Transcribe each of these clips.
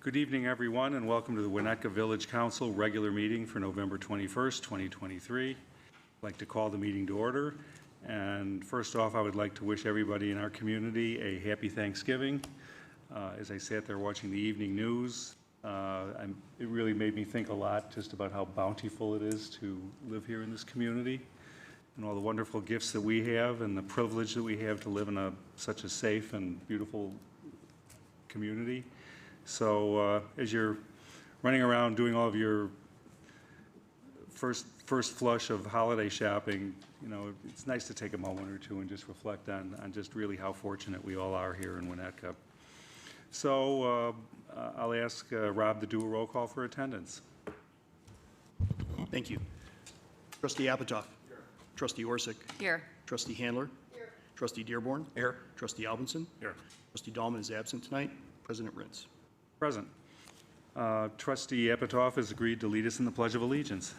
Good evening, everyone, and welcome to the Winnetka Village Council regular meeting for November 21st, 2023. I'd like to call the meeting to order. And first off, I would like to wish everybody in our community a happy Thanksgiving. As I sat there watching the evening news, it really made me think a lot just about how bountiful it is to live here in this community and all the wonderful gifts that we have and the privilege that we have to live in such a safe and beautiful community. So as you're running around doing all of your first flush of holiday shopping, you know, it's nice to take a moment or two and just reflect on just really how fortunate we all are here in Winnetka. So I'll ask Rob to do a roll call for attendance. Thank you. Trustee Apatow. Here. Trustee Orsic. Here. Trustee Handler. Here. Trustee Dearborn. Here. Trustee Albinson. Here. Trustee Dahlman is absent tonight. President Rintz. Present. Trustee Apatow has agreed to lead us in the Pledge of Allegiance.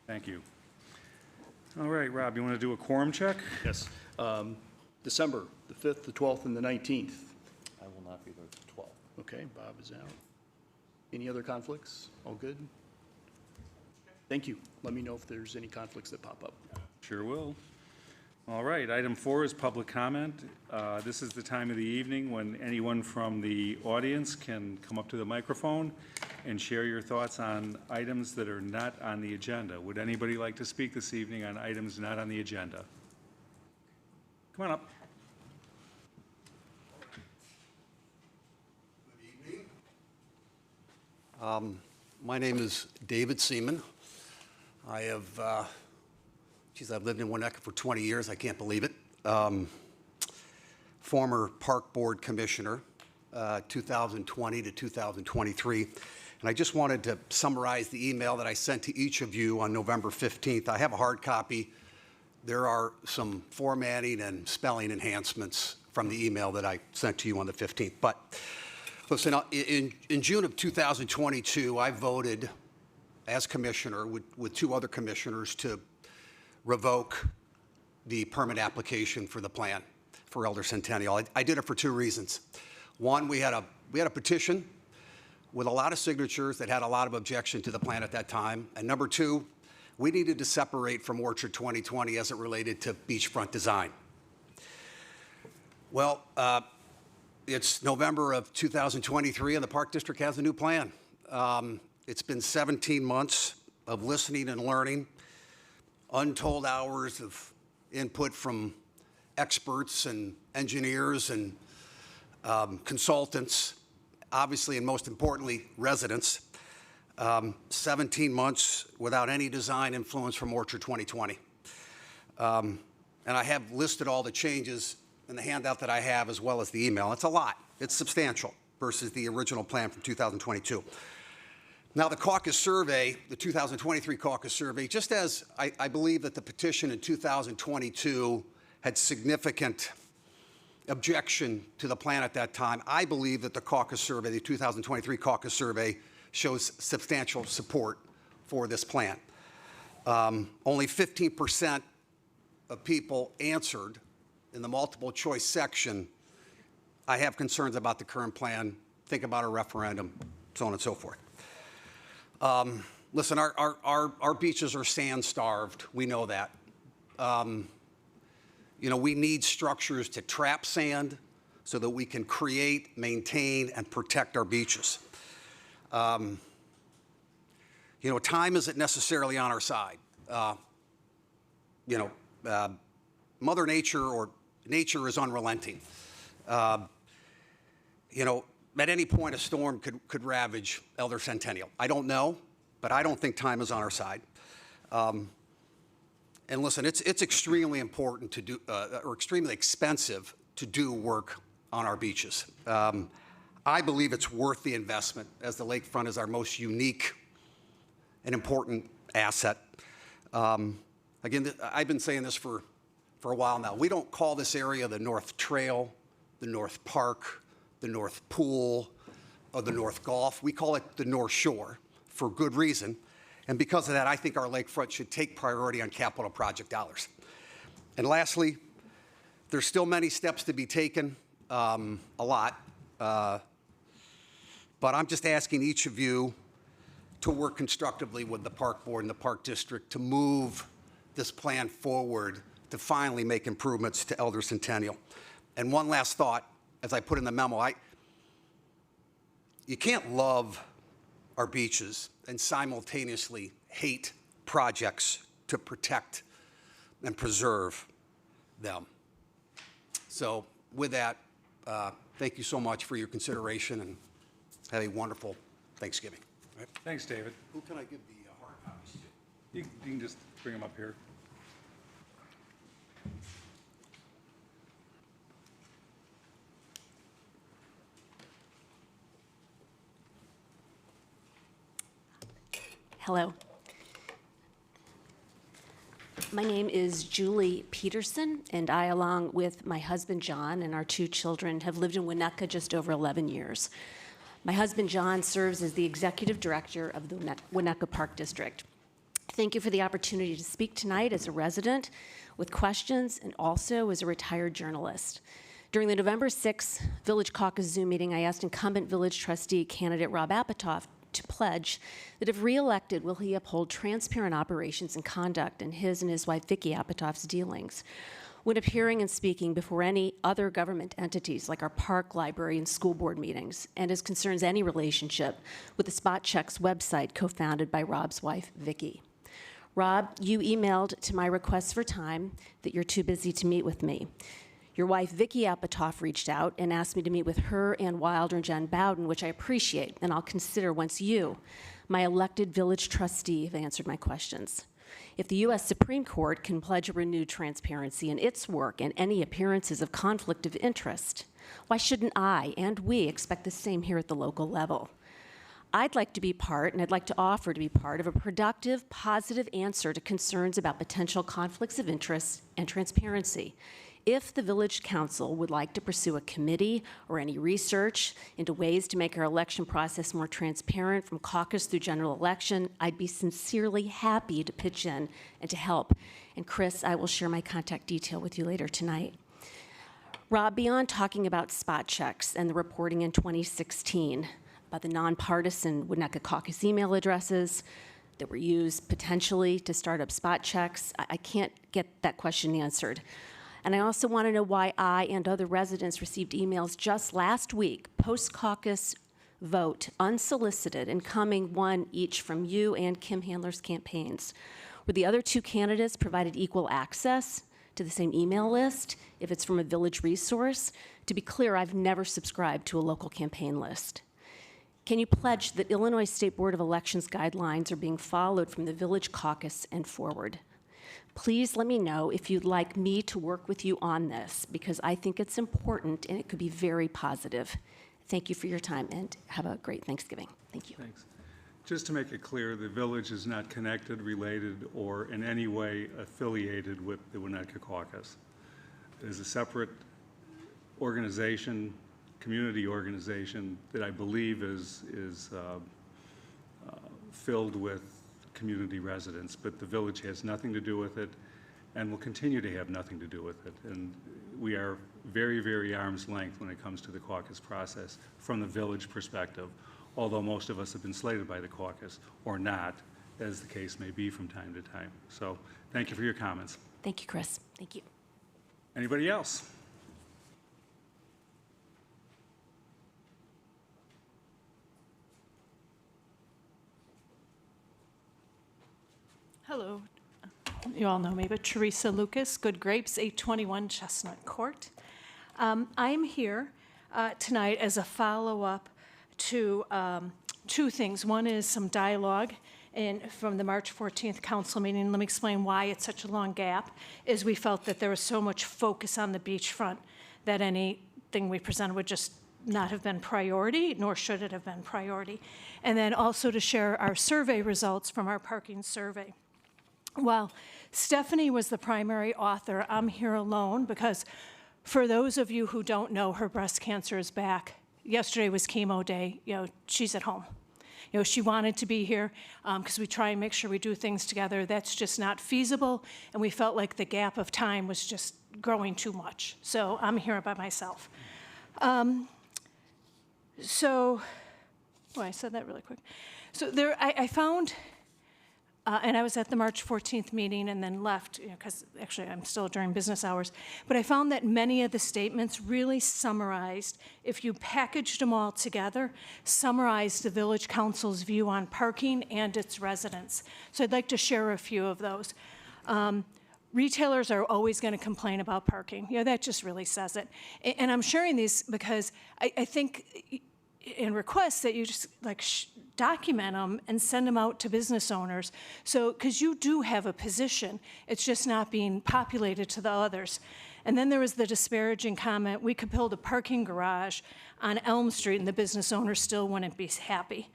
Thank you. All right, Rob, you want to do a quorum check? Yes. December the 5th, the 12th, and the 19th. I will not be there the 12th. Okay, Bob is out. Any other conflicts? All good? Thank you. Let me know if there's any conflicts that pop up. Sure will. All right, item 4 is public comment. This is the time of the evening when anyone from the audience can come up to the microphone and share your thoughts on items that are not on the agenda. Would anybody like to speak this evening on items not on the agenda? Come on up. Good evening. My name is David Seaman. I have, I've lived in Winnetka for 20 years. I can't believe it. Former Park Board Commissioner, 2020 to 2023. And I just wanted to summarize the email that I sent to each of you on November 15th. I have a hard copy. There are some formatting and spelling enhancements from the email that I sent to you on the 15th. But listen, in June of 2022, I voted as commissioner with 2 other commissioners to revoke the permit application for the plan for Elder Centennial. I did it for 2 reasons. One, we had a petition with a lot of signatures that had a lot of objection to the plan at that time. And number 2, we needed to separate from Orchard 2020 as it related to beachfront design. Well, it's November of 2023 and the Park District has a new plan. It's been 17 months of listening and learning, untold hours of input from experts and engineers and consultants, obviously, and most importantly, residents. 17 months without any design influence from Orchard 2020. And I have listed all the changes in the handout that I have as well as the email. It's a lot. It's substantial versus the original plan from 2022. Now, the caucus survey, the 2023 caucus survey, just as I believe that the petition in 2022 had significant objection to the plan at that time, I believe that the caucus survey, the 2023 caucus survey, shows substantial support for this plan. Only 15% of people answered in the multiple choice section, I have concerns about the current plan, think about a referendum, so on and so forth. Listen, our beaches are sand starved. We know that. You know, we need structures to trap sand so that we can create, maintain, and protect our beaches. You know, time isn't necessarily on our side. Mother Nature or nature is unrelenting. You know, at any point a storm could ravage Elder Centennial. I don't know, but I don't think time is on our side. And listen, it's extremely important to do, or extremely expensive to do work on our beaches. I believe it's worth the investment, as the lakefront is our most unique and important asset. Again, I've been saying this for for a while now. We don't call this area the North Trail, the North Park, the North Pool, or the North Gulf. We call it the North Shore for good reason. And because of that, I think our lakefront should take priority on capital project dollars. And lastly, there's still many steps to be taken, a lot. But I'm just asking each of you to work constructively with the Park Board and the Park District to move this plan forward to finally make improvements to Elder Centennial. And one last thought, as I put in the memo, you can't love our beaches and simultaneously hate projects to protect and preserve them. So with that, thank you so much for your consideration, and have a wonderful Thanksgiving. All right. Thanks, David. Who can I give the hard copies to? You can just bring them up here. Hello. My name is Julie Peterson, and I, along with my husband John and our 2 children, have lived in Winnetka just over 11 years. My husband John serves as the executive director of the Winnetka Park District. Thank you for the opportunity to speak tonight as a resident with questions and also as a retired journalist. During the November 6th Village Caucus Zoom meeting, I asked incumbent village trustee candidate Rob Apatow to pledge that if reelected, will he uphold transparent operations and conduct in his and his wife Vicki Apatow's dealings when appearing and speaking before any other government entities like our park, library, and school board meetings, and as concerns any relationship with the Spot Checks website co-founded by Rob's wife Vicki. Rob, you emailed to my request for time that you're too busy to meet with me. Your wife, Vicki Apatow, reached out and asked me to meet with her, Ann Wilder, and Jen Bowden, which I appreciate, and I'll consider once you, my elected village trustee, have answered my questions. If the U.S. Supreme Court can pledge a renewed transparency in its work and any appearances of conflict of interest, why shouldn't I and we expect the same here at the local level? I'd like to be part, and I'd like to offer to be part of a productive, positive answer to concerns about potential conflicts of interest and transparency. If the Village Council would like to pursue a committee or any research into ways to make our election process more transparent from caucus through general election, I'd be sincerely happy to pitch in and to help. And Chris, I will share my contact detail with you later tonight. Rob, beyond talking about spot checks and the reporting in 2016 about the nonpartisan Winnetka Caucus email addresses that were used potentially to start up spot checks, I can't get that question answered. And I also want to know why I and other residents received emails just last week, post-caucus vote, unsolicited, and coming one each from you and Kim Handler's campaigns. Were the other 2 candidates provided equal access to the same email list if it's from a village resource? To be clear, I've never subscribed to a local campaign list. Can you pledge that Illinois State Board of Elections guidelines are being followed from the village caucus and forward? Please let me know if you'd like me to work with you on this, because I think it's important and it could be very positive. Thank you for your time, and have a great Thanksgiving. Thank you. Thanks. Just to make it clear, the village is not connected, related, or in any way affiliated with the Winnetka Caucus. It is a separate organization, community organization that I believe is filled with community residents, but the village has nothing to do with it and will continue to have nothing to do with it. And we are very, very arm's length when it comes to the caucus process from the village perspective, although most of us have been slated by the caucus or not, as the case may be from time to time. So thank you for your comments. Thank you, Chris. Thank you. Anybody else? Hello. You all know me, but Teresa Lucas, Good Grapes, 821 Chestnut Court. I'm here tonight as a follow-up to 2 things. One is some dialogue from the March 14th council meeting. Let me explain why it's such a long gap, is we felt that there was so much focus on the beachfront that anything we presented would just not have been priority, nor should it have been priority. And then also to share our survey results from our parking survey. While Stephanie was the primary author, I'm here alone because for those of you who don't know, her breast cancer is back. Yesterday was chemo day. She's at home. She wanted to be here because we try and make sure we do things together. That's just not feasible, and we felt like the gap of time was just growing too much. So I'm here by myself. I said that really quick. So I found, and I was at the March 14th meeting and then left, because actually I'm still during business hours, but I found that many of the statements really summarized, if you packaged them all together, summarized the Village Council's view on parking and its residents. So I'd like to share a few of those. Retailers are always going to complain about parking. That just really says it. And I'm sharing these because I think in requests that you just document them and send them out to business owners. So, because you do have a position, it's just not being populated to the others. And then there was the disparaging comment, we could build a parking garage on Elm Street and the business owner still wouldn't be happy.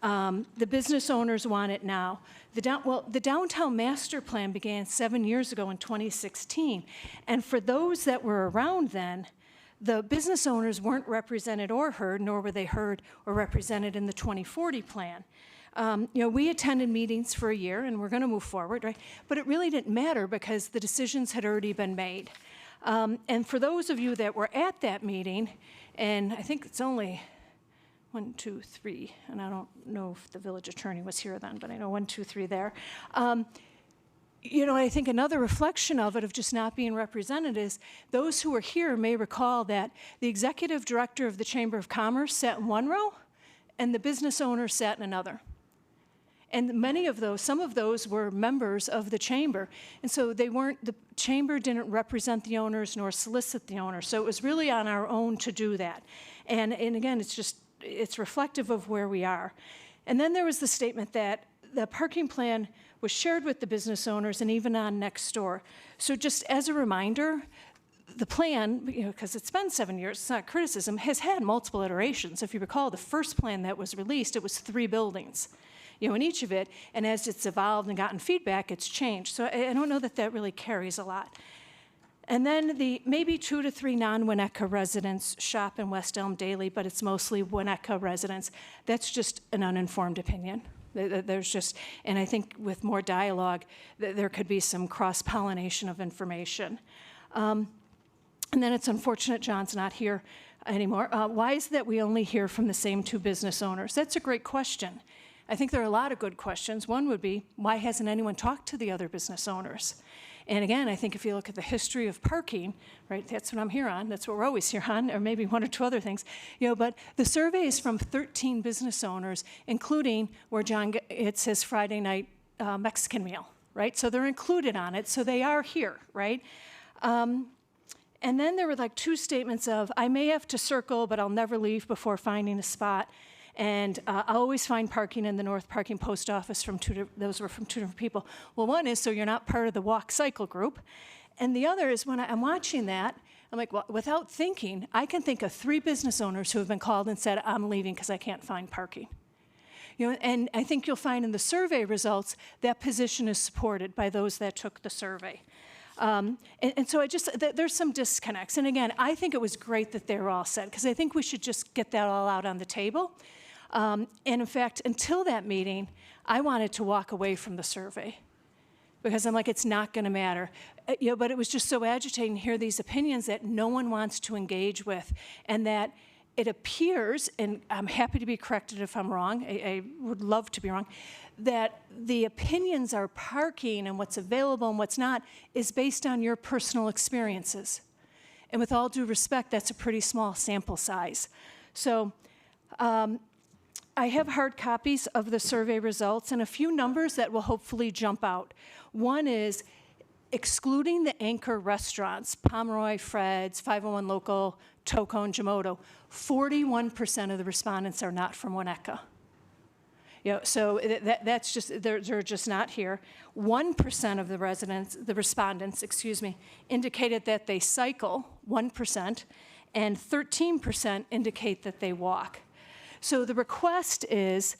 The business owners want it now. The downtown master plan began 7 years ago in 2016. And for those that were around then, the business owners weren't represented or heard, nor were they heard or represented in the 2040 plan. We attended meetings for a year, and we're going to move forward, right? But it really didn't matter because the decisions had already been made. And for those of you that were at that meeting, and I think it's only 1, 2, 3, and I don't know if the village attorney was here then, but I know 1, 2, 3 there. I think another reflection of it, of just not being represented, is those who are here may recall that the executive director of the Chamber of Commerce sat in one row and the business owner sat in another. And some of those were members of the chamber. And so the chamber didn't represent the owners nor solicit the owners. So it was really on our own to do that. And again, it's reflective of where we are. And then there was the statement that the parking plan was shared with the business owners and even on Nextdoor. So just as a reminder, the plan, because it's been 7 years, it's not criticism, has had multiple iterations. If you recall, the first plan that was released, it was 3 buildings, in each of it, and as it's evolved and gotten feedback, it's changed. So I don't know that really carries a lot. And then the maybe 2 to 3 non-Winnetka residents shop in West Elm daily, but it's mostly Winnetka residents. That's just an uninformed opinion. There's just, and I think with more dialogue, there could be some cross-pollination of information. And then it's unfortunate John's not here anymore. Why is it that we only hear from the same 2 business owners? That's a great question. I think there are a lot of good questions. One would be, why hasn't anyone talked to the other business owners? And again, I think if you look at the history of parking, right, that's what I'm here on, that's what we're always here on, or maybe 1 or 2 other things, but the survey is from 13 business owners, including where it says Friday night Mexican meal, right? So they're included on it, so they are here, right? And then there were 2 statements of, I may have to circle, but I'll never leave before finding a spot. And I always find parking in the North Parking Post Office those were from 2 different people. Well, one is so you're not part of the walk cycle group. And the other is when I'm watching that, I'm like, well, without thinking, I can think of 3 business owners who have been called and said, I'm leaving because I can't find parking. And I think you'll find in the survey results that position is supported by those that took the survey. And so there's some disconnects. And again, I think it was great that they were all said, because I think we should just get that all out on the table. And in fact, until that meeting, I wanted to walk away from the survey because I'm like, it's not going to matter. But it was just so agitating to hear these opinions that no one wants to engage with, and that it appears, and I'm happy to be corrected if I'm wrong, I would love to be wrong, that the opinions are parking and what's available and what's not is based on your personal experiences. And with all due respect, that's a pretty small sample size. So I have hard copies of the survey results and a few numbers that will hopefully jump out. One is, excluding the anchor restaurants, Pomeroy, Fred's, 501 Local, Toco, and Jamoto, 41% of the respondents are not from Winnetka. So that's just, they're just not here. 1% of the respondents, indicated that they cycle, 1%, and 13% indicate that they walk. So the request is,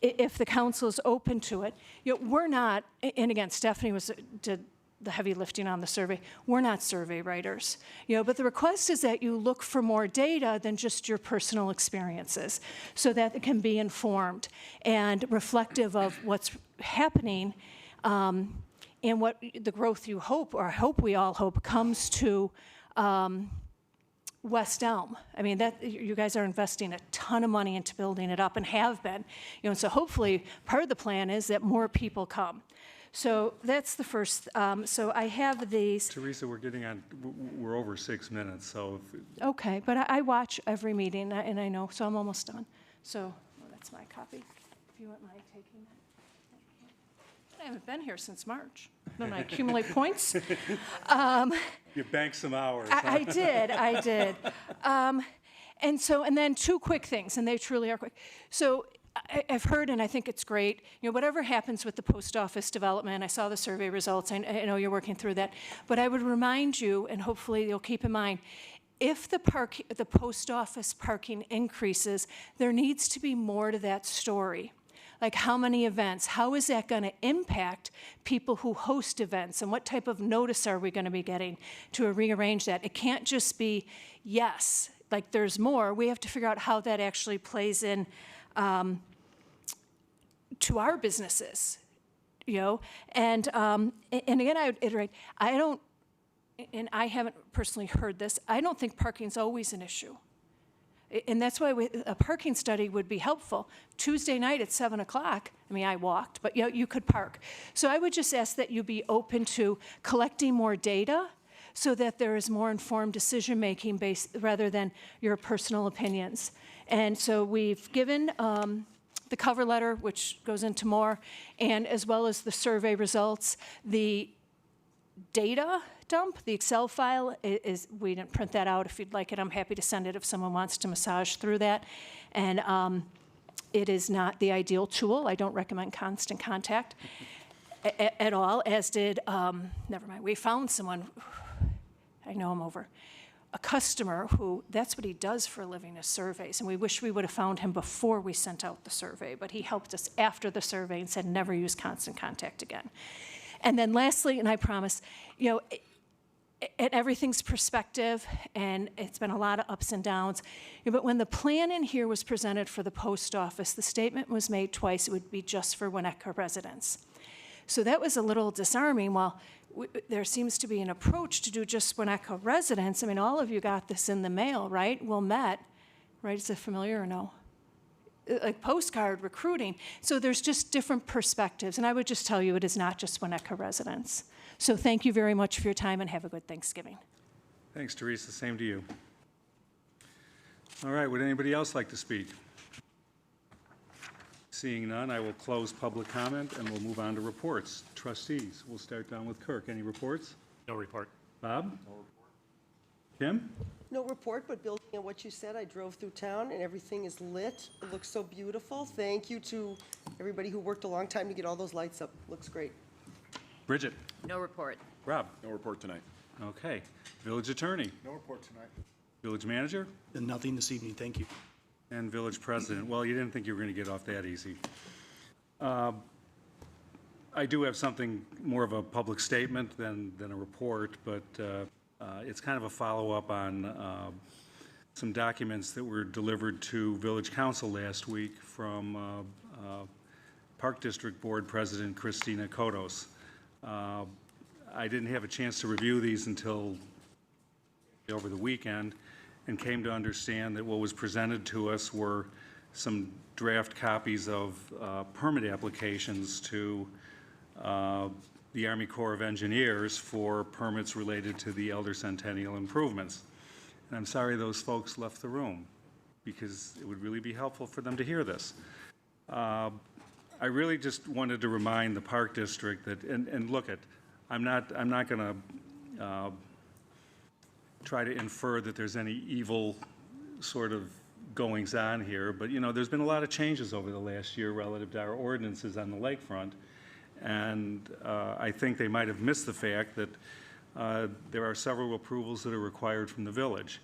if the council is open to it. We're not, and again, Stephanie did the heavy lifting on the survey. We're not survey writers, but the request is that you look for more data than just your personal experiences so that it can be informed and reflective of what's happening and what the growth you hope, or I hope we all hope, comes to West Elm. I mean, that you guys are investing a ton of money into building it up and have been. And so hopefully part of the plan is that more people come. So that's the first. So I have these. Teresa, we're over 6 minutes, so Okay, but I watch every meeting and I know, so I'm almost done. So that's my copy. If you wouldn't mind taking that. I haven't been here since March. Don't I accumulate points? you banked some hours. I did. And then two quick things, and they truly are quick. So I've heard, and I think it's great, whatever happens with the post office development, I saw the survey results, I know you're working through that, but I would remind you, and hopefully you'll keep in mind, if the post office parking increases, there needs to be more to that story. Like how many events? How is that going to impact people who host events? And what type of notice are we going to be getting to rearrange that? It can't just be, yes, like there's more. We have to figure out how that actually plays in to our businesses, And again, I would iterate, I don't, and I haven't personally heard this, I don't think parking's always an issue. And that's why a parking study would be helpful. Tuesday night at 7 o'clock, I mean, I walked, but you could park. So I would just ask that you be open to collecting more data so that there is more informed decision-making based rather than your personal opinions. And so we've given the cover letter, which goes into more, and as well as the survey results. The data dump, the Excel file, we didn't print that out. If you'd like it, I'm happy to send it if someone wants to massage through that. And it is not the ideal tool. I don't recommend constant contact at all, as did, never mind, we found someone, I know him over, a customer who, that's what he does for a living, is surveys. And we wish we would have found him before we sent out the survey, but he helped us after the survey and said never use constant contact again. And then lastly, and I promise, and everything's perspective, and it's been a lot of ups and downs, but when the plan in here was presented for the post office, the statement was made twice it would be just for Winnetka residents. So that was a little disarming. While there seems to be an approach to do just Winnetka residents, I mean, all of you got this in the mail, right? Wilmette, right? Is it familiar or no? Like postcard recruiting. So there's just different perspectives. And I would just tell you it is not just Winnetka residents. So thank you very much for your time and have a good Thanksgiving. Thanks, Teresa. Same to you. All right, would anybody else like to speak? Seeing none, I will close public comment and we'll move on to reports. Trustees, we'll start down with Kirk. Any reports? No report. Bob? No report. Kim? No report, but building on what you said, I drove through town and everything is lit. It looks so beautiful. Thank you to everybody who worked a long time to get all those lights up. Looks great. Bridget? No report. Rob? No report tonight. Okay. Village Attorney? No report tonight. Village Manager? And nothing this evening, thank you. And Village President. Well, you didn't think you were going to get off that easy. I do have something more of a public statement than a report, but it's kind of a follow-up on some documents that were delivered to Village Council last week from Park District Board President Christina Kotos. I didn't have a chance to review these until over the weekend and came to understand that what was presented to us were some draft copies of permit applications to the Army Corps of Engineers for permits related to the Elder Centennial improvements. And I'm sorry those folks left the room because it would really be helpful for them to hear this. I really just wanted to remind the Park District that, and look at, I'm not going to try to infer that there's any evil sort of goings on here, but there's been a lot of changes over the last year relative to our ordinances on the lakefront, and I think they might have missed the fact that there are several approvals that are required from the village.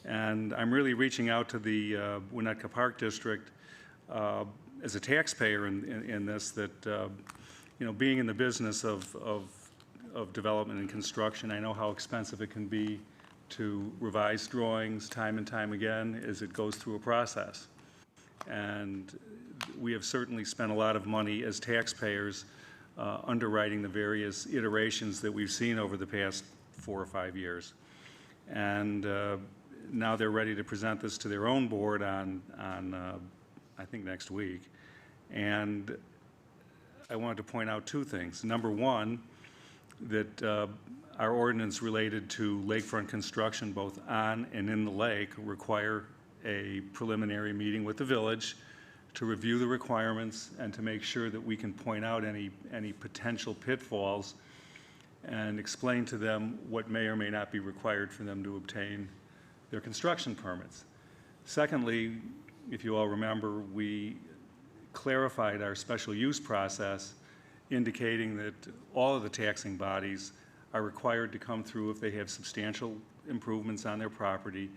And I'm really reaching out to the Winnetka Park District as a taxpayer in this, that, you know, being in the business of development and construction, I know how expensive it can be to revise drawings time and time again as it goes through a process. And we have certainly spent a lot of money as taxpayers underwriting the various iterations that we've seen over the past 4 or 5 years. And now they're ready to present this to their own board on I think next week. And I wanted to point out 2 things. Number one, that our ordinance related to lakefront construction, both on and in the lake, require a preliminary meeting with the village to review the requirements and to make sure that we can point out any potential pitfalls and explain to them what may or may not be required for them to obtain their construction permits. Secondly, if you all remember, we clarified our special use process, indicating that all of the taxing bodies are required to come through, if they have substantial improvements on their property,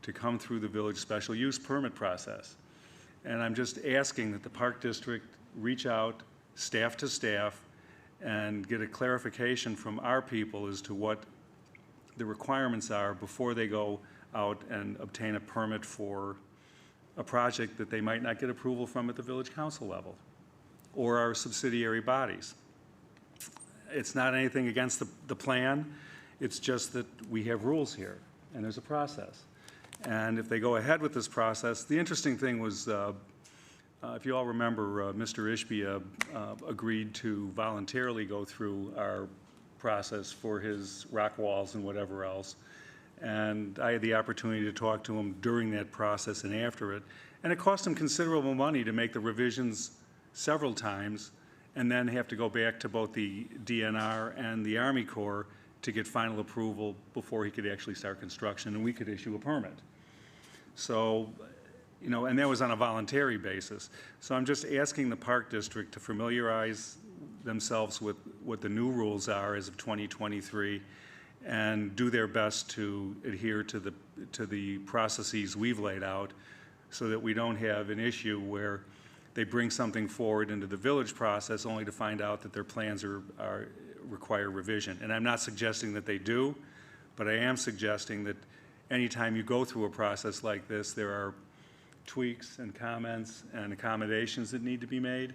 to come through the village special use permit process. And I'm just asking that the Park District reach out, staff to staff, and get a clarification from our people as to what the requirements are before they go out and obtain a permit for a project that they might not get approval from at the village council level or our subsidiary bodies. It's not anything against the plan, it's just that we have rules here, and there's a process. And if they go ahead with this process, the interesting thing was, if you all remember, Mr. Ishbia agreed to voluntarily go through our process for his rock walls and whatever else. And I had the opportunity to talk to him during that process and after it. And it cost him considerable money to make the revisions several times and then have to go back to both the DNR and the Army Corps to get final approval before he could actually start construction and we could issue a permit. So, you know, and that was on a voluntary basis. So I'm just asking the Park District to familiarize themselves with what the new rules are as of 2023 and do their best to adhere to the processes we've laid out so that we don't have an issue where they bring something forward into the village process only to find out that their plans require revision. And I'm not suggesting that they do, but I am suggesting that anytime you go through a process like this, there are tweaks and comments and accommodations that need to be made.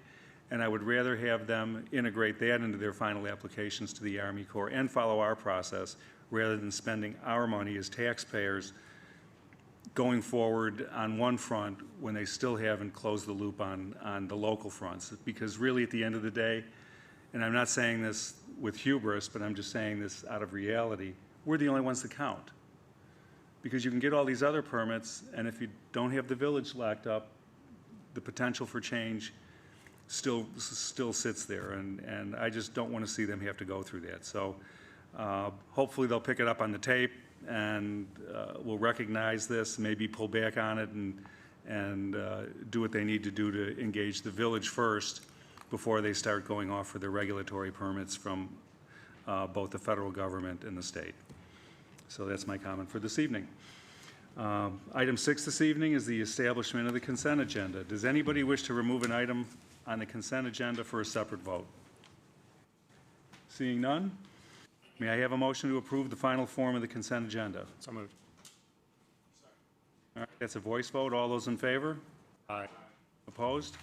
And I would rather have them integrate that into their final applications to the Army Corps and follow our process rather than spending our money as taxpayers going forward on one front when they still haven't closed the loop on the local fronts. Because really at the end of the day, and I'm not saying this with hubris, but I'm just saying this out of reality, we're the only ones that count. Because you can get all these other permits, and if you don't have the village locked up, the potential for change still sits there, and I just don't want to see them have to go through that. So hopefully they'll pick it up on the tape, and will recognize this, maybe pull back on it, and do what they need to do to engage the village first before they start going off for their regulatory permits from both the federal government and the state. So that's my comment for this evening. Item 6 this evening is the establishment of the consent agenda. Does anybody wish to remove an item on the consent agenda for a separate vote? Seeing none, may I have a motion to approve the final form of the consent agenda? So moved. All right, that's a voice vote. All those in favor? Aye. Opposed?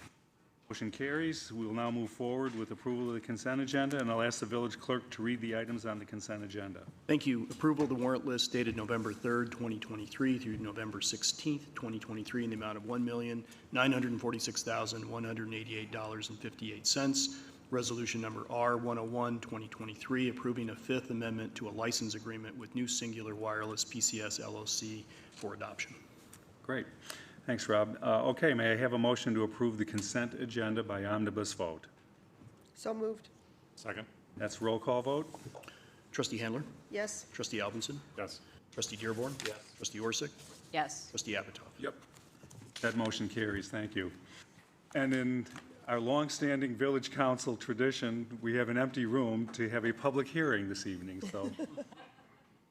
Motion carries. We will now move forward with approval of the consent agenda, and I'll ask the village clerk to read the items on the consent agenda. Thank you. Approval of the warrant list dated November 3rd, 2023 through November 16th, 2023 in the amount of $1,946,188.58. Resolution number R101, 2023, approving a Fifth Amendment to a license agreement with New Singular Wireless PCS LLC for adoption. Great. Thanks, Rob. Okay, may I have a motion to approve the consent agenda by omnibus vote? So moved. Second. That's roll call vote. Trustee Handler? Yes. Trustee Alvinson? Yes. Trustee Dearborn? Yes. Trustee Orsic? Yes. Trustee Apatow? Yep. That motion carries. Thank you. And in our longstanding village council tradition, we have an empty room to have a public hearing this evening, so.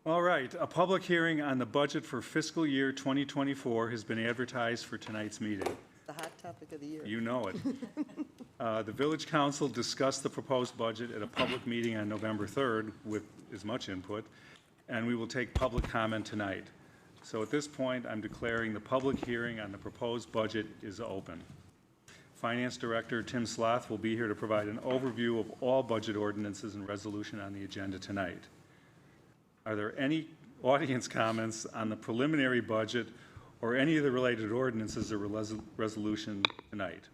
All right, a public hearing on the budget for fiscal year 2024 has been advertised for tonight's meeting. The hot topic. topic of the year. You know it. The Village Council discussed the proposed budget at a public meeting on November 3rd with as much input, and we will take public comment tonight. So at this point, I'm declaring the public hearing on the proposed budget is open. Finance Director Tim Sloth will be here to provide an overview of all budget ordinances and resolution on the agenda tonight. Are there any audience comments on the preliminary budget or any of the related ordinances or resolution tonight?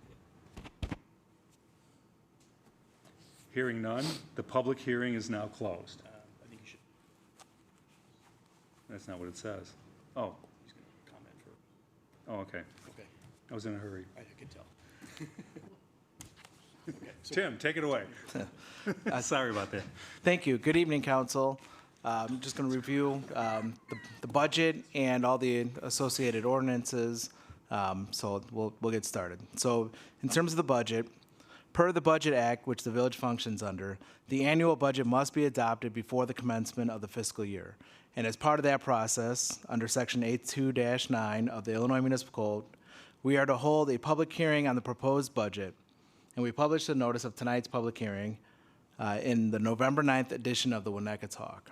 Hearing none, the public hearing is now closed. I think you should, That's not what it says. Oh, he's going to comment for, oh, okay. okay, I was in a hurry. I could tell. Okay, so Tim, take it away. Sorry about that. Thank you. Good evening, council. I'm just going to review the budget and all the associated ordinances. So we'll get started. So in terms of the budget, per the Budget Act, which the village functions under, the annual budget must be adopted before the commencement of the fiscal year. And as part of that process, under Section 82-9 of the Illinois Municipal Code, we are to hold a public hearing on the proposed budget. And we published a notice of tonight's public hearing in the November 9th edition of the Winnetka Talk.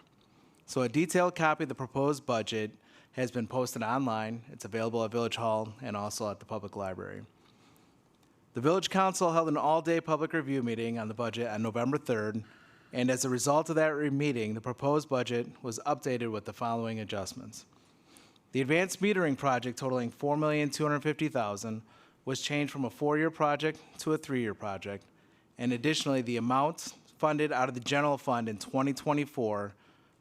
So a detailed copy of the proposed budget has been posted online. It's available at Village Hall and also at the public library. The Village Council held an all-day public review meeting on the budget on November 3rd, and as a result of that meeting, the proposed budget was updated with the following adjustments. The advanced metering project totaling $4,250,000 was changed from a 4-year project to a 3-year project, and additionally, the amount funded out of the general fund in 2024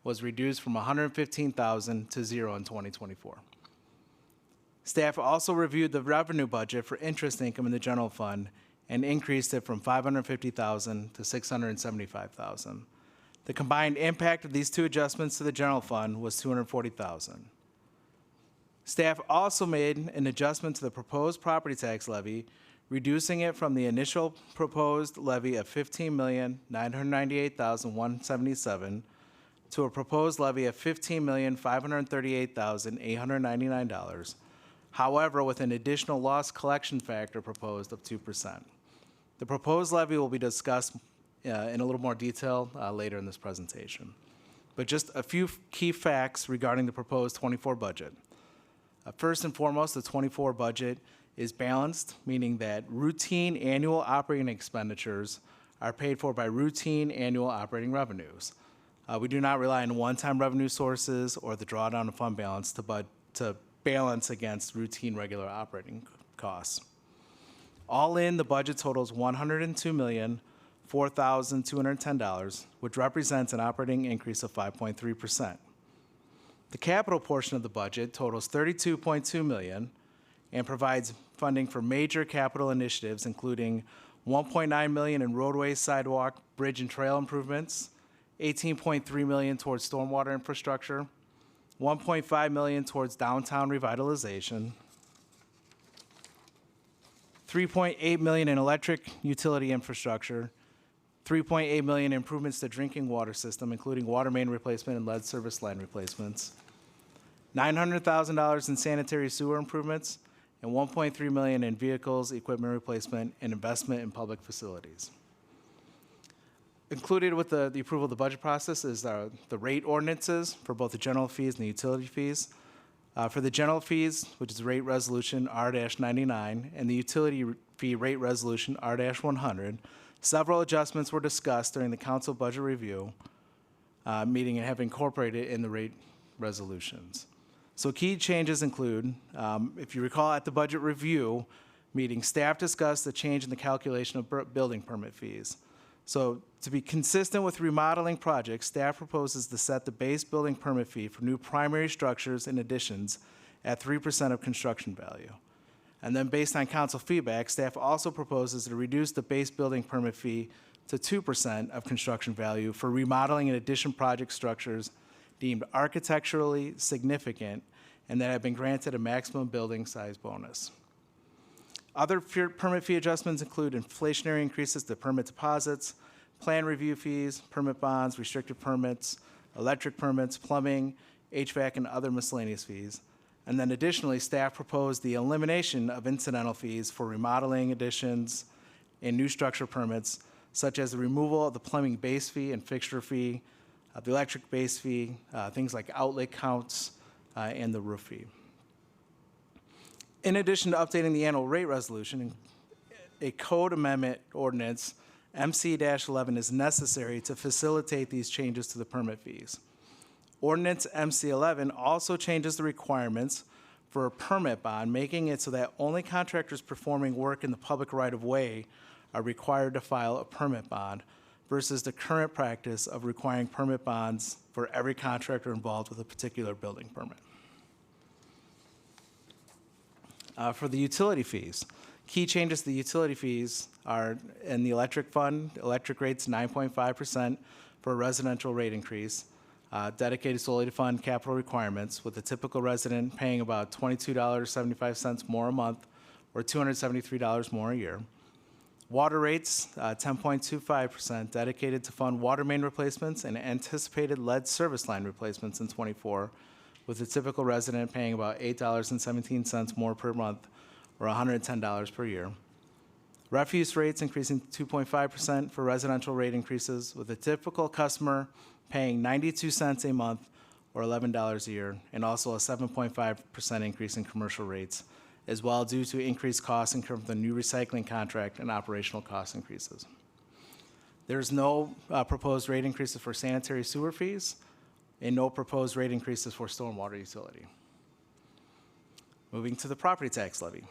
was reduced from $115,000 to $0 in 2024. Staff also reviewed the revenue budget for interest income in the general fund and increased it from $550,000 to $675,000. The combined impact of these two adjustments to the general fund was $240,000. Staff also made an adjustment to the proposed property tax levy, reducing it from the initial proposed levy of $15,998,177 to a proposed levy of $15,538,899. However, with an additional loss collection factor proposed of 2%. The proposed levy will be discussed in a little more detail later in this presentation. But just a few key facts regarding the proposed 24 budget. First and foremost, the 24 budget is balanced, meaning that routine annual operating expenditures are paid for by routine annual operating revenues. We do not rely on one-time revenue sources or the drawdown of fund balance to balance against routine regular operating costs. All in, the budget totals $102,004,210, which represents an operating increase of 5.3%. The capital portion of the budget totals $32.2 million and provides funding for major capital initiatives, including $1.9 million in roadways, sidewalk, bridge, and trail improvements, $18.3 million towards stormwater infrastructure, $1.5 million towards downtown revitalization, $3.8 million in electric utility infrastructure, $3.8 million improvements to drinking water system, including water main replacement and lead service line replacements, $900,000 in sanitary sewer improvements, and $1.3 million in vehicles, equipment replacement, and investment in public facilities. Included with the approval of the budget process is the rate ordinances for both the general fees and the utility fees. For the general fees, which is rate resolution R-99, and the utility fee rate resolution R-100, several adjustments were discussed during the council budget review meeting and have incorporated in the rate resolutions. So key changes include, if you recall at the budget review meeting, staff discussed the change in the calculation of building permit fees. So to be consistent with remodeling projects, staff proposes to set the base building permit fee for new primary structures and additions at 3% of construction value. And then based on council feedback, staff also proposes to reduce the base building permit fee to 2% of construction value for remodeling and addition project structures deemed architecturally significant and that have been granted a maximum building size bonus. Other permit fee adjustments include inflationary increases to permit deposits, plan review fees, permit bonds, restricted permits, electric permits, plumbing, HVAC, and other miscellaneous fees. And then additionally, staff proposed the elimination of incidental fees for remodeling, additions, and new structure permits, such as the removal of the plumbing base fee and fixture fee, the electric base fee, things like outlet counts, and the roof fee. In addition to updating the annual rate resolution, a code amendment ordinance, MC-11, is necessary to facilitate these changes to the permit fees. Ordinance MC-11 also changes the requirements for a permit bond, making it so that only contractors performing work in the public right-of-way are required to file a permit bond versus the current practice of requiring permit bonds for every contractor involved with a particular building permit. For the utility fees, key changes to the utility fees are in the electric fund, electric rates 9.5% for a residential rate increase, dedicated solely to fund capital requirements, with a typical resident paying about $22.75 more a month or $273 more a year. Water rates, 10.25%, dedicated to fund water main replacements and anticipated lead service line replacements in '24, with a typical resident paying about $8.17 more per month or $110 per year. Refuse rates increasing 2.5% for residential rate increases, with a typical customer paying 92 cents a month or $11 a year, and also a 7.5% increase in commercial rates, as well due to increased costs incurred from the new recycling contract and operational cost increases. There's no proposed rate increases for sanitary sewer fees and no proposed rate increases for stormwater utility. Moving to the property tax levy.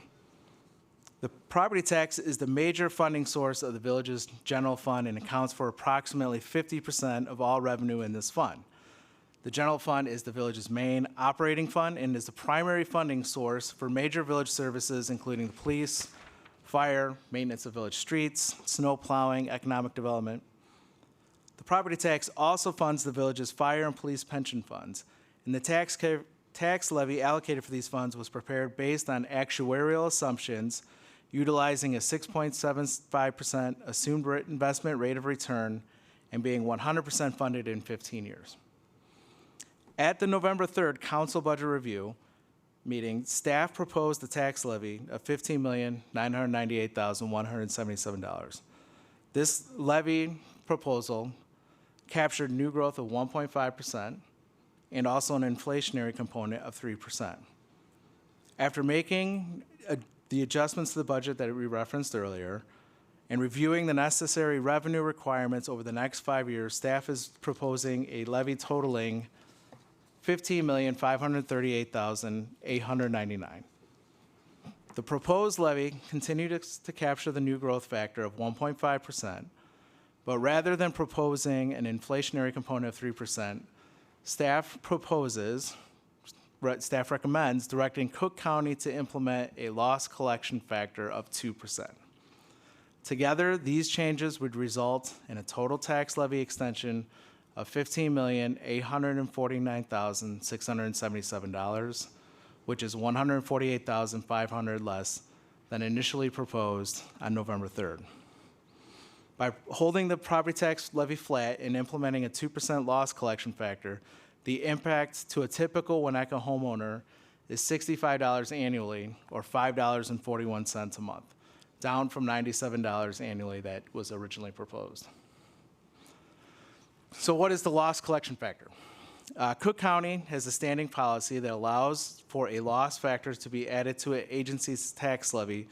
The property tax is the major funding source of the village's general fund and accounts for approximately 50% of all revenue in this fund. The general fund is the village's main operating fund and is the primary funding source for major village services, including the police, fire, maintenance of village streets, snow plowing, economic development. The property tax also funds the village's fire and police pension funds, and the tax levy allocated for these funds was prepared based on actuarial assumptions utilizing a 6.75% assumed investment rate of return and being 100% funded in 15 years. At the November 3rd council budget review meeting, staff proposed the tax levy of $15,998,177. This levy proposal captured new growth of 1.5% and also an inflationary component of 3%. After making the adjustments to the budget that we referenced earlier and reviewing the necessary revenue requirements over the next 5 years, staff is proposing a levy totaling $15,538,899. The proposed levy continued to capture the new growth factor of 1.5%, but rather than proposing an inflationary component of 3%, staff recommends directing Cook County to implement a loss collection factor of 2%. Together, these changes would result in a total tax levy extension of $15,849,677, which is $148,500 less than initially proposed on November 3rd. By holding the property tax levy flat and implementing a 2% loss collection factor, the impact to a typical Winnetka homeowner is $65 annually, or $5.41 a month, down from $97 annually that was originally proposed. So what is the loss collection factor? Cook County has a standing policy that allows for a loss factor to be added to an agency's tax levy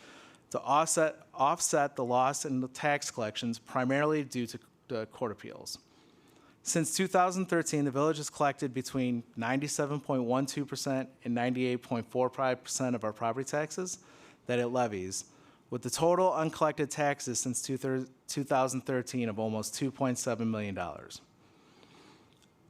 to offset the loss in the tax collections, primarily due to court appeals. Since 2013, the village has collected between 97.12% and 98.45% of our property taxes that it levies, with the total uncollected taxes since 2013 of almost $2.7 million.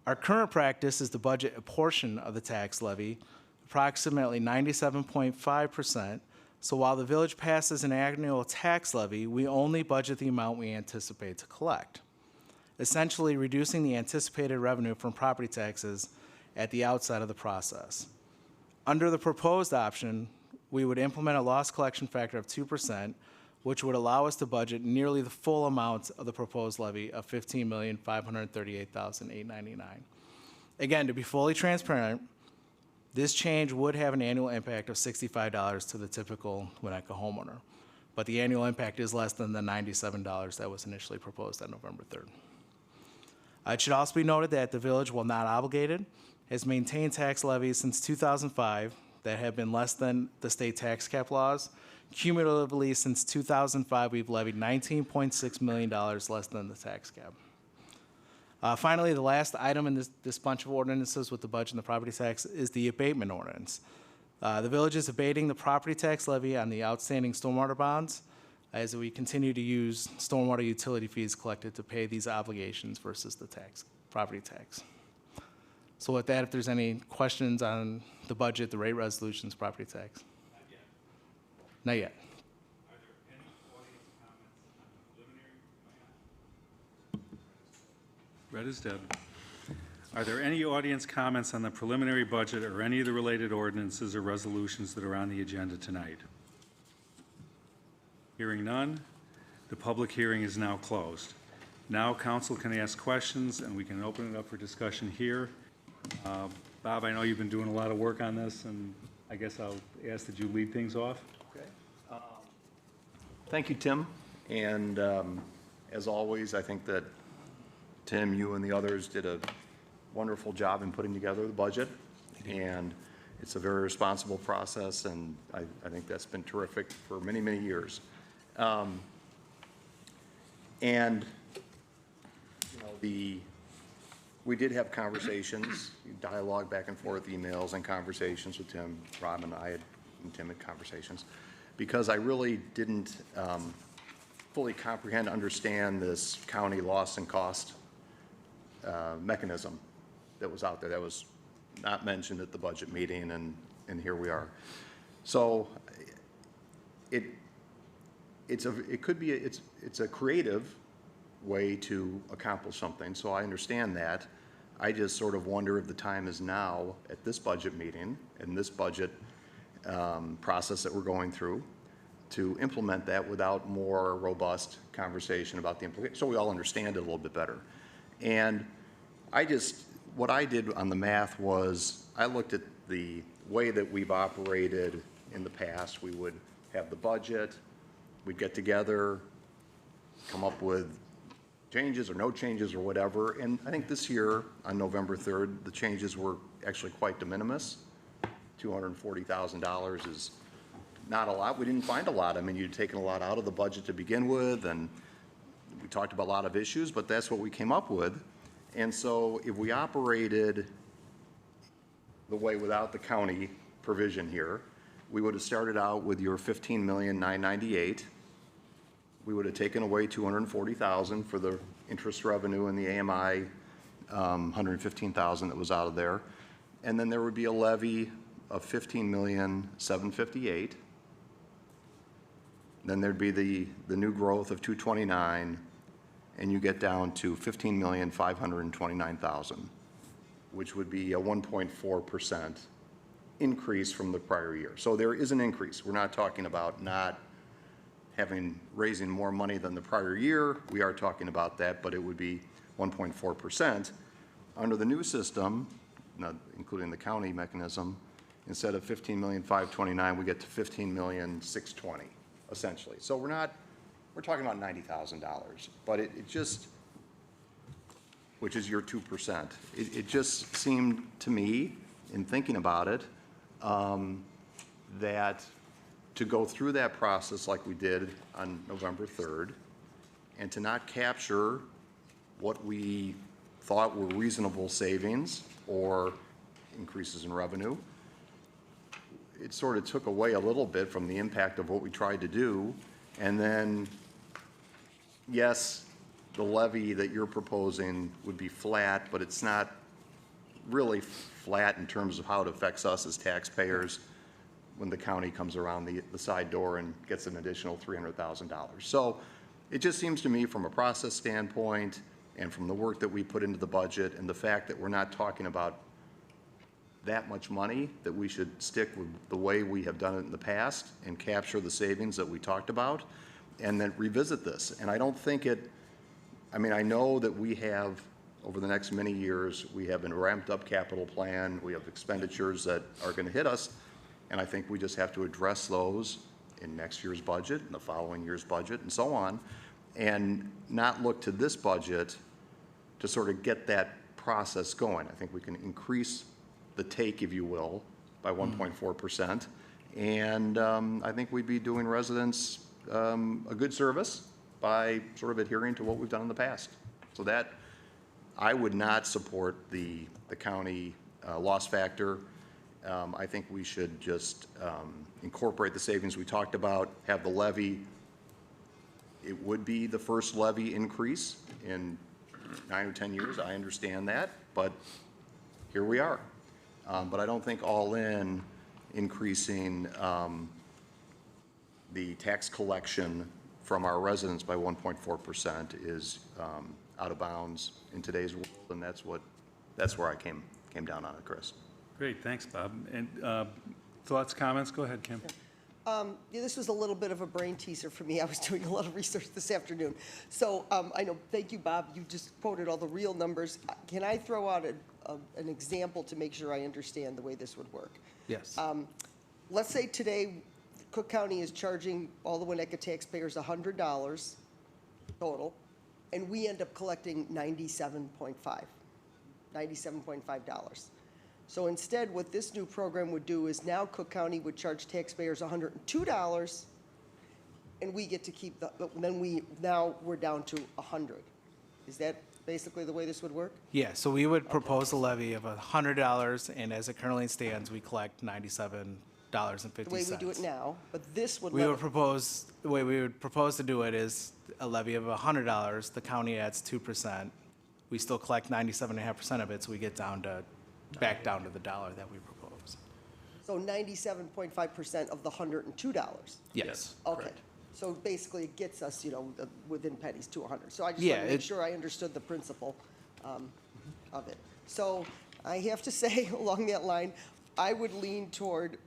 Our current practice is to budget a portion of the tax levy, approximately 97.5%, so while the village passes an annual tax levy, we only budget the amount we anticipate to collect, essentially reducing the anticipated revenue from property taxes at the outset of the process. Under the proposed option, we would implement a loss collection factor of 2%, which would allow us to budget nearly the full amount of the proposed levy of $15,538,899. Again, to be fully transparent, This change would have an annual impact of $65 to the typical Winnetka homeowner, but the annual impact is less than the $97 that was initially proposed on November 3rd. It should also be noted that the village, while not obligated, has maintained tax levies since 2005 that have been less than the state tax cap laws. Cumulatively, since 2005, we've levied $19.6 million less than the tax cap. Finally, the last item in this bunch of ordinances with the budget and the property tax is the abatement ordinance. The village is abating the property tax levy on the outstanding stormwater bonds as we continue to use stormwater utility fees collected to pay these obligations versus the property tax. So with that, if there's any questions on the budget, the rate resolutions, property tax? Not yet. Are there any audience comments on the preliminary? Red is dead. Are there any audience comments on the preliminary budget or any of the related ordinances or resolutions that are on the agenda tonight? Hearing none, the public hearing is now closed. Now council can ask questions and we can open it up for discussion here. Bob, I know you've been doing a lot of work on this, and I guess I'll ask that you lead things off. Okay. Thank you, Tim. And as always, I think that Tim, you and the others did a wonderful job in putting together the budget. And it's a very responsible process, and I think that's been terrific for many, many years. And, you know, we did have conversations, dialogue back and forth, emails and conversations with Tim, Rob and I and Tim had conversations, because I really didn't fully comprehend, understand this county loss and cost mechanism that was out there. That was not mentioned at the budget meeting, and here we are. So it's a creative way to accomplish something, so I understand that. I just sort of wonder if the time is now at this budget meeting and this budget process that we're going through to implement that without more robust conversation about the implications, so we all understand it a little bit better. And what I did on the math was I looked at the way that we've operated in the past. We would have the budget, we'd get together, come up with changes or no changes or whatever. And I think this year, on November 3rd, the changes were actually quite de minimis. $240,000 is not a lot. We didn't find a lot. I mean, you'd taken a lot out of the budget to begin with, and we talked about a lot of issues, but that's what we came up with. And so if we operated the way without the county provision here, we would have started out with your $15,998,000. We would have taken away $240,000 for the interest revenue and the AMI, $115,000 that was out of there. And then there would be a levy of $15,758,000. Then there'd be the new growth of $229,000, and you get down to $15,529,000, which would be a 1.4% increase from the prior year. So there is an increase. We're not talking about not raising more money than the prior year. We are talking about that, but it would be 1.4%. Under the new system, not including the county mechanism, instead of $15,529,000, we get to $15,620,000, essentially. So we're talking about $90,000, but it just, which is your 2%. It just seemed to me, in thinking about it, that to go through that process like we did on November 3rd, and to not capture what we thought were reasonable savings or increases in revenue, it sort of took away a little bit from the impact of what we tried to do. And then, yes, the levy that you're proposing would be flat, but it's not really flat in terms of how it affects us as taxpayers when the county comes around the side door and gets an additional $300,000. So it just seems to me, from a process standpoint and from the work that we put into the budget and the fact that we're not talking about that much money, that we should stick with the way we have done it in the past and capture the savings that we talked about and then revisit this. And I don't think I know that we have over the next many years. We have a ramped up capital plan. We have expenditures that are going to hit us. And I think we just have to address those in next year's budget, and the following year's budget, and so on, and not look to this budget to sort of get that process going. I think we can increase the take, if you will, by 1.4%. And I think we'd be doing residents a good service by sort of adhering to what we've done in the past. So that, I would not support the county loss factor. I think we should just incorporate the savings we talked about, have the levy. It would be the first levy increase in 9 or 10 years. I understand that, but here we are. But I don't think all in increasing the tax collection from our residents by 1.4% is out of bounds in today's world, and that's where I came down on it, Chris. Great, thanks, Bob. And thoughts, comments? Go ahead, Kim. Yeah, this was a little bit of a brain teaser for me. I was doing a lot of research this afternoon. So I know, thank you, Bob. You just quoted all the real numbers. Can I throw out an example to make sure I understand the way this would work? Yes. Let's say today Cook County is charging all the Winnetka taxpayers $100 total, and we end up collecting $97.5. So instead, what this new program would do is now Cook County would charge taxpayers $102, and we get to keep now we're down to 100. Is that basically the way this would work? Yeah, so we would propose a levy of $100, and as it currently stands, we collect $97.50. The way we do it now, but this would We would level. propose, the way we would propose to do it is a levy of $100, the county adds 2%. We still collect 97.5% of it, so we get back down to the dollar that we propose. So 97.5% of the $102. Yes. Okay. So basically, it gets us, within pennies to 100. So I just Yeah, want to make it- sure I understood the principle of it. So I have to say, along that line, I would lean toward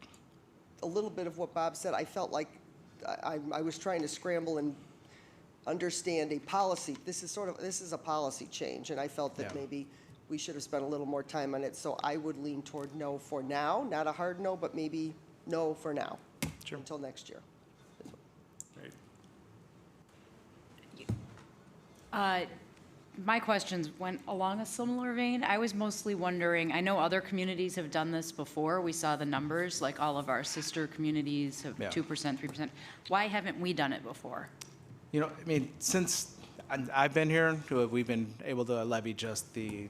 a little bit of what Bob said. I felt like I was trying to scramble and understand a policy. This is a policy change, and I felt that Yeah. maybe we should have spent a little more time on it. So I would lean toward no for now, not a hard no, but maybe no for now. Sure. Until next year. Great. My questions went along a similar vein. I was mostly wondering, I know other communities have done this before. We saw the numbers, like all of our sister communities have Yeah. 2%, 3%. Why haven't we done it before? Since I've been here, we've been able to levy just the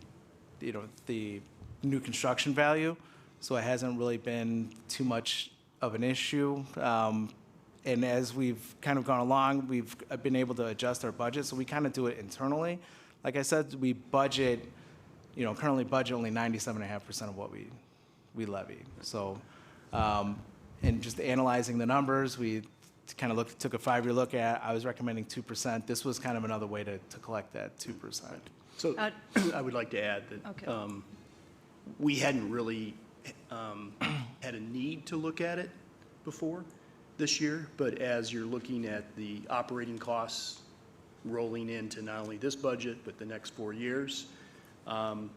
new construction value, so it hasn't really been too much of an issue. And as we've kind of gone along, we've been able to adjust our budget, so we kind of do it internally. Like I said, we currently budget only 97.5% of what we levy. So, and just analyzing the numbers, we kind of took a 5-year look at. I was recommending 2%. This was kind of another way to collect that 2%. So I would like to add that Okay. we hadn't really had a need to look at it before this year, but as you're looking at the operating costs rolling into not only this budget, but the next 4 years, and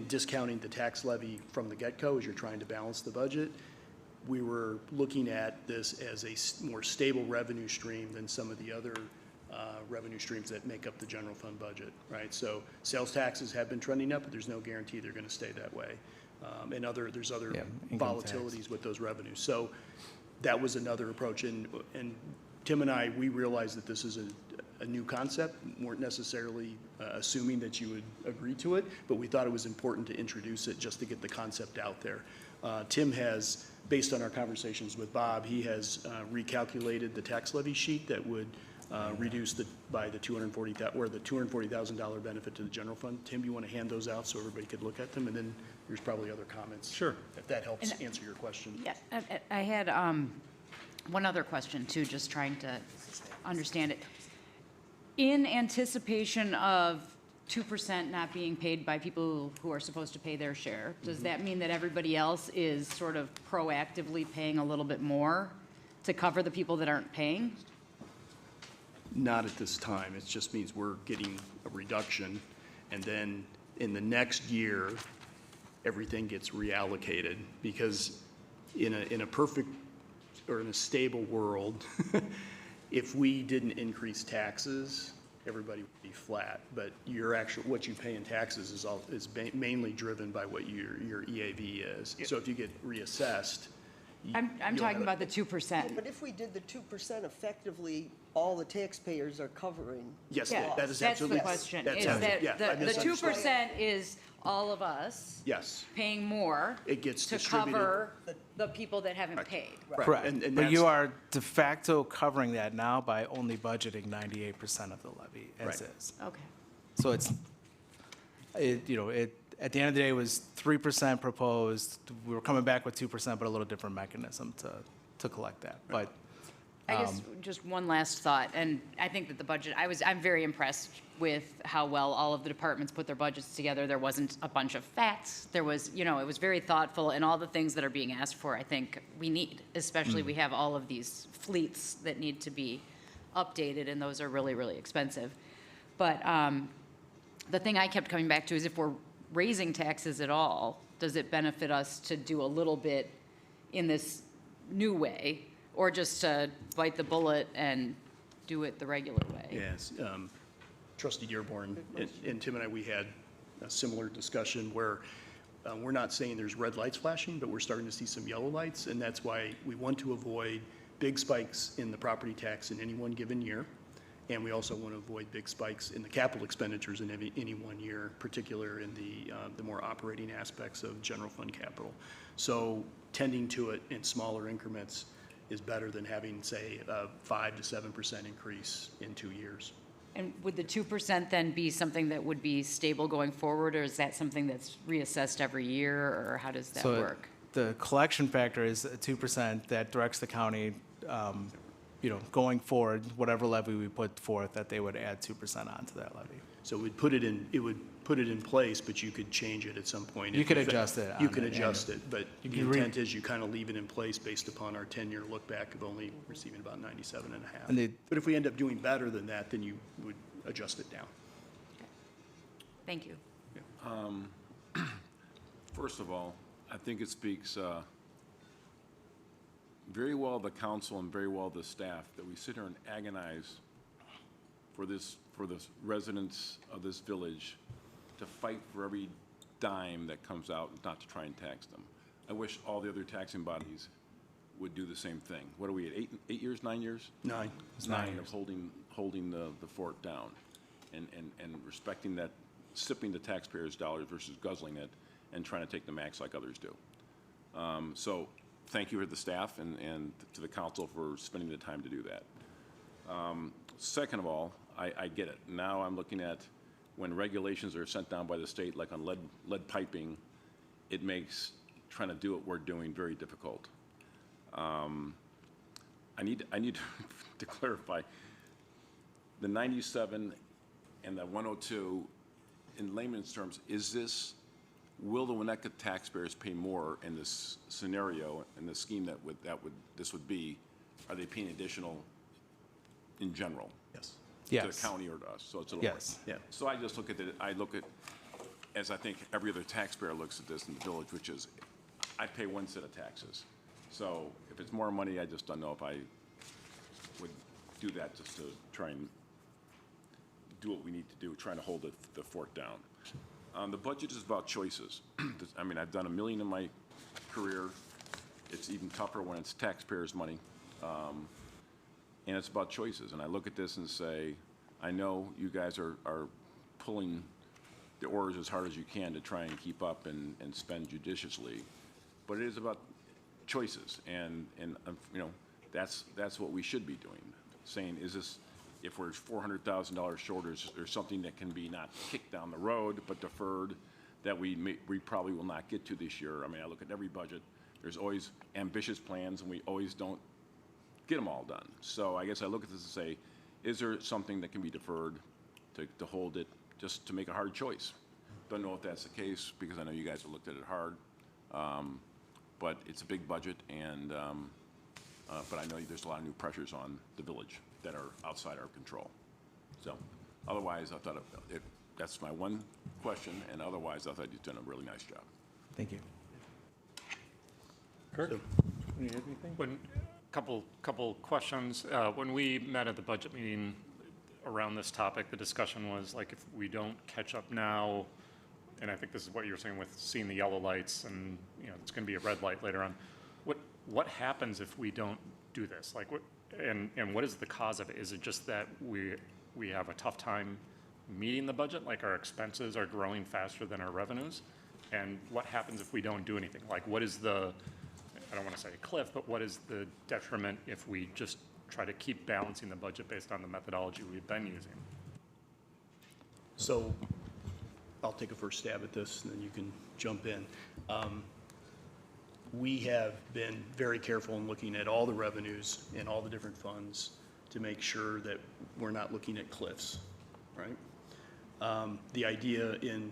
discounting the tax levy from the get-go as you're trying to balance the budget, we were looking at this as a more stable revenue stream than some of the other revenue streams that make up the general fund budget, right? So sales taxes have been trending up, but there's no guarantee they're going to stay that way. And there's other Yeah, income tax. volatilities with those revenues. So that was another approach. And Tim and I, we realized that this is a new concept, weren't necessarily assuming that you would agree to it, but we thought it was important to introduce it just to get the concept out there. Tim has, based on our conversations with Bob, he has recalculated the tax levy sheet that would reduce by the $240,000 benefit to the general fund. Tim, you want to hand those out so everybody could look at them? And then there's probably other comments. Sure. If that helps answer your question. Yeah, I had one other question too, just trying to understand it. In anticipation of 2% not being paid by people who are supposed to pay their share, does that mean that everybody else is sort of proactively paying a little bit more to cover the people that aren't paying? Not at this time. It just means we're getting a reduction, and then in the next year, everything gets reallocated, because in a perfect, or in a stable world, if we didn't increase taxes, everybody would be flat, but what you pay in taxes is mainly driven by what your EAV is. So if you get reassessed. I'm you'll talking have about the 2%. But if we did the 2%, effectively, all the taxpayers are covering. Yes, Yeah, that is that's absolutely. the question, that's is absolutely- that yeah, I the misunderstood. 2% is all of us Yes, paying more it gets to distributed. cover the people that haven't paid. Right, Correct. and But you that's- are de facto covering that now by only budgeting 98% of the levy as Right. is. Okay. So at the end of the day, it was 3% proposed. We were coming back with 2%, but a little different mechanism to collect that. But I guess just one last thought, and I think that the budget, I'm very impressed with how well all of the departments put their budgets together. There wasn't a bunch of facts. There was, it was very thoughtful, and all the things that are being asked for, I think we need, especially we have all of these fleets that need to be updated, and those are really, really expensive. But the thing I kept coming back to is, if we're raising taxes at all, does it benefit us to do a little bit in this new way, or just to bite the bullet and do it the regular way? Yes, Trustee Dearborn and Tim and I, we had a similar discussion where we're not saying there's red lights flashing, but we're starting to see some yellow lights, and that's why we want to avoid big spikes in the property tax in any one given year. And we also want to avoid big spikes in the capital expenditures in any one year, particular in the more operating aspects of general fund capital. So tending to it in smaller increments is better than having, say, a 5 to 7% increase in 2 years. And would the 2% then be something that would be stable going forward, or is that something that's reassessed every year, or how does that work? The collection factor is 2% that directs the county, going forward, whatever levy we put forth, that they would add 2% onto that levy. So it would put it in place, but you could change it at some point. You could adjust it You on can an adjust it, but You the can intent is you kind of leave it in place based upon our 10-year look back of only receiving about 97 and a half. And But if we end up doing better than that, then you would adjust it down. Thank you. First of all, I think it speaks very well of the council and very well of the staff that we sit here and agonize for the residents of this village to fight for every dime that comes out, not to try and tax them. I wish all the other taxing bodies would do the same thing. What are we at, 8 years, 9 years? 9. It's 9 of holding the fort down and respecting that, sipping the taxpayers' dollars versus guzzling it and trying to take the max like others do. So thank you to the staff and to the council for spending the time to do that. Second of all, I get it. Now I'm looking at when regulations are sent down by the state, like on lead piping, it makes trying to do what we're doing very difficult. I need to clarify, the 97 and the 102, in layman's terms, will the Winnetka taxpayers pay more in this scenario, in the scheme this would be? Are they paying additional in general? Yes. To Yes. the county or to us? So it's a little Yes. Yeah. So I just look at it, as I think every other taxpayer looks at this in the village, which is, I pay one set of taxes. So if it's more money, I just don't know if I would do that just to try and do what we need to do, trying to hold the fort down. The budget is about choices. I mean, I've done $1 million in my career. It's even tougher when it's taxpayers' money. And it's about choices. And I look at this and say, I know you guys are pulling the oars as hard as you can to try and keep up and spend judiciously. But it is about choices. And that's what we should be doing. Saying, is this, if we're $400,000 short, is there something that can be not kicked down the road, but deferred, that we probably will not get to this year? I mean, I look at every budget, there's always ambitious plans, and we always don't get them all done. So I guess I look at this and say, is there something that can be deferred to hold it, just to make a hard choice? Don't know if that's the case, because I know you guys have looked at it hard, but it's a big budget, and but I know there's a lot of new pressures on the village that are outside our control. So otherwise, I thought That's my one question, and otherwise, I thought you've done a really nice job. Thank you. Kirk? You have anything? Couple questions. When we met at the budget meeting around this topic, the discussion was like, if we don't catch up now, and I think this is what you were saying with seeing the yellow lights and, you know, it's going to be a red light later on. What happens if we don't do this? Like, and what is the cause of it? Is it just that we have a tough time meeting the budget, like our expenses are growing faster than our revenues? And what happens if we don't do anything? Like, what is the, I don't want to say a cliff, but what is the detriment if we just try to keep balancing the budget based on the methodology we've been using? So I'll take a first stab at this, and then you can jump in. We have been very careful in looking at all the revenues and all the different funds to make sure that we're not looking at cliffs, right? The idea in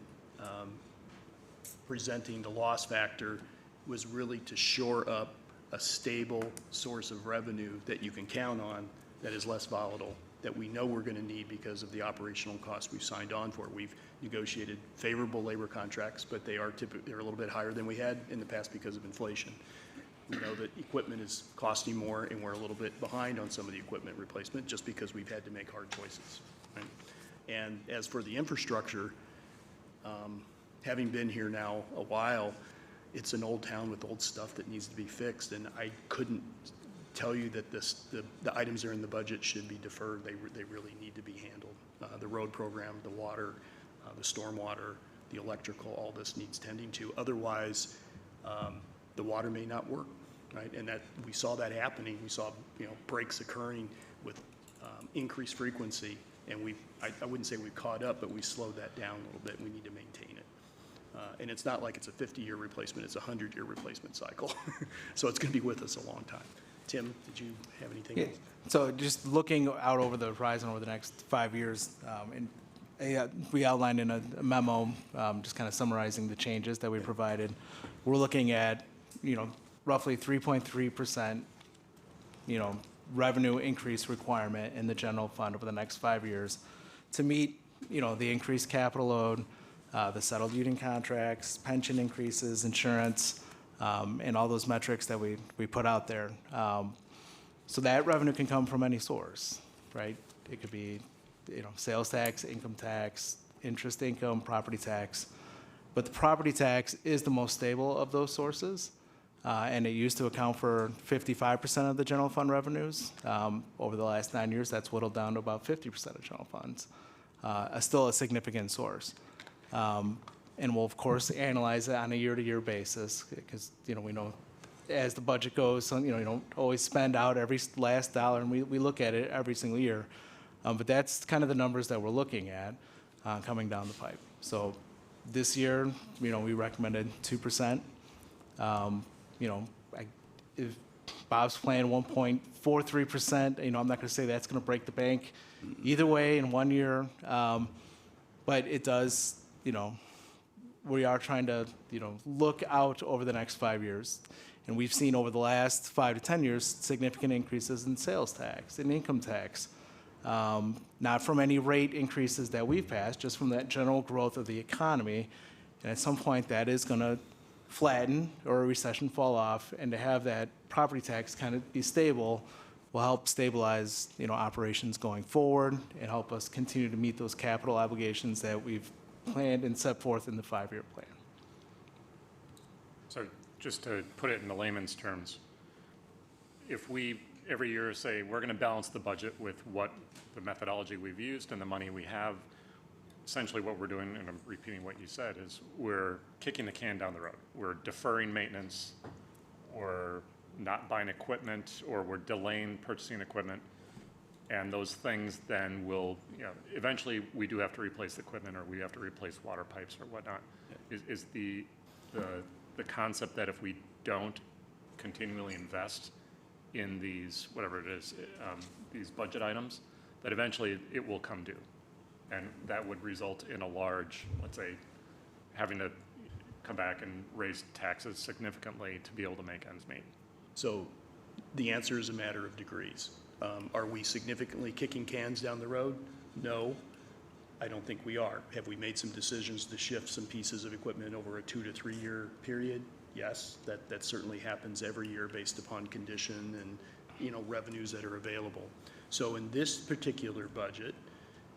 presenting the loss factor was really to shore up a stable source of revenue that you can count on, that is less volatile, that we know we're going to need because of the operational costs we've signed on for. We've negotiated favorable labor contracts, but they're a little bit higher than we had in the past because of inflation. We know that equipment is costing more, and we're a little bit behind on some of the equipment replacement just because we've had to make hard choices, right? And as for the infrastructure, having been here now a while, it's an old town with old stuff that needs to be fixed, and I couldn't tell you that the items that are in the budget should be deferred. They really need to be handled. The road program, the water, the stormwater, the electrical, all this needs tending to. Otherwise, the water may not work, right? And that we saw that happening. We saw, you know, breaks occurring with increased frequency, and I wouldn't say we caught up, but we slowed that down a little bit. We need to maintain it. And it's not like it's a 50-year replacement, it's a 100-year replacement cycle. So it's going to be with us a long time. Tim, did you have anything else? So just looking out over the horizon over the next 5 years, we outlined in a memo, just kind of summarizing the changes that we provided. We're looking at, you know, roughly 3.3%, you know, revenue increase requirement in the general fund over the next 5 years to meet, you know, the increased capital load, the settled union contracts, pension increases, insurance, and all those metrics that we put out there. So that revenue can come from any source, right? It could be, you know, sales tax, income tax, interest income, property tax. But the property tax is the most stable of those sources, and it used to account for 55% of the general fund revenues. Over the last 9 years, that's whittled down to about 50% of general funds. Still a significant source. And we'll, of course, analyze it on a year-to-year basis because, you know, we know as the budget goes, you know, you don't always spend out every last dollar, and we look at it every single year. But that's kind of the numbers that we're looking at coming down the pipe. So this year, you know, we recommended 2%. You know, if Bob's plan 1.43%, you know, I'm not going to say that's going to break the bank either way in 1 year. But it does, you know, we are trying to, you know, look out over the next 5 years. And we've seen over the last 5 to 10 years significant increases in sales tax and income tax. Not from any rate increases that we've passed, just from that general growth of the economy. And at some point that is going to flatten or a recession fall off, and to have that property tax kind of be stable will help stabilize, you know, operations going forward and help us continue to meet those capital obligations that we've planned and set forth in the 5-year plan. So just to put it in the layman's terms, if we every year say we're going to balance the budget with what the methodology we've used and the money we have, essentially what we're doing, and I'm repeating what you said, is we're kicking the can down the road. We're deferring maintenance, or not buying equipment, or we're delaying purchasing equipment. And those things then will, you know, eventually we do have to replace equipment, or we have to replace water pipes or whatnot. Is the concept that if we don't continually invest in these, whatever it is, these budget items, that eventually it will come due. And that would result in a large, let's say, having to come back and raise taxes significantly to be able to make ends meet. So the answer is a matter of degrees. Are we significantly kicking cans down the road? No. I don't think we are. Have we made some decisions to shift some pieces of equipment over a 2 to 3 year period? Yes, that certainly happens every year based upon condition and, revenues that are available. So in this particular budget,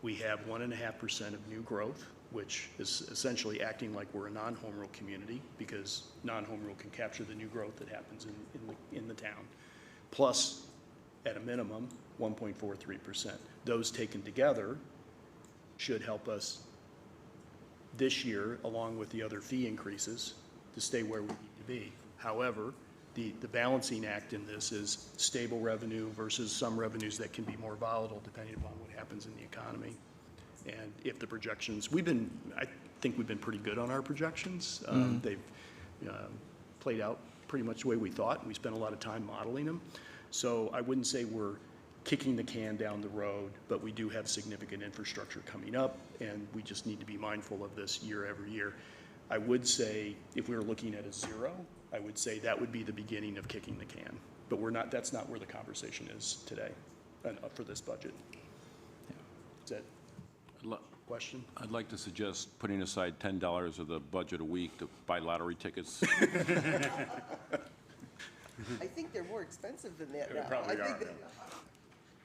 we have 1.5% of new growth, which is essentially acting like we're a non-home rule community, because non-home rule can capture the new growth that happens in the town. Plus, at a minimum, 1.43%. Those taken together should help us this year, along with the other fee increases, to stay where we need to be. However, the balancing act in this is stable revenue versus some revenues that can be more volatile depending upon what happens in the economy. And if the projections, I think we've been pretty good on our projections. They've played out pretty much the way we thought. We spent a lot of time modeling them. So I wouldn't say we're kicking the can down the road, but we do have significant infrastructure coming up, and we just need to be mindful of this every year. I would say if we were looking at a 0, I would say that would be the beginning of kicking the can. But that's not where the conversation is today for this budget. Is that a question? I'd like to suggest putting aside $10 of the budget a week to buy lottery tickets. I think they're more expensive than that now. probably I think are, that-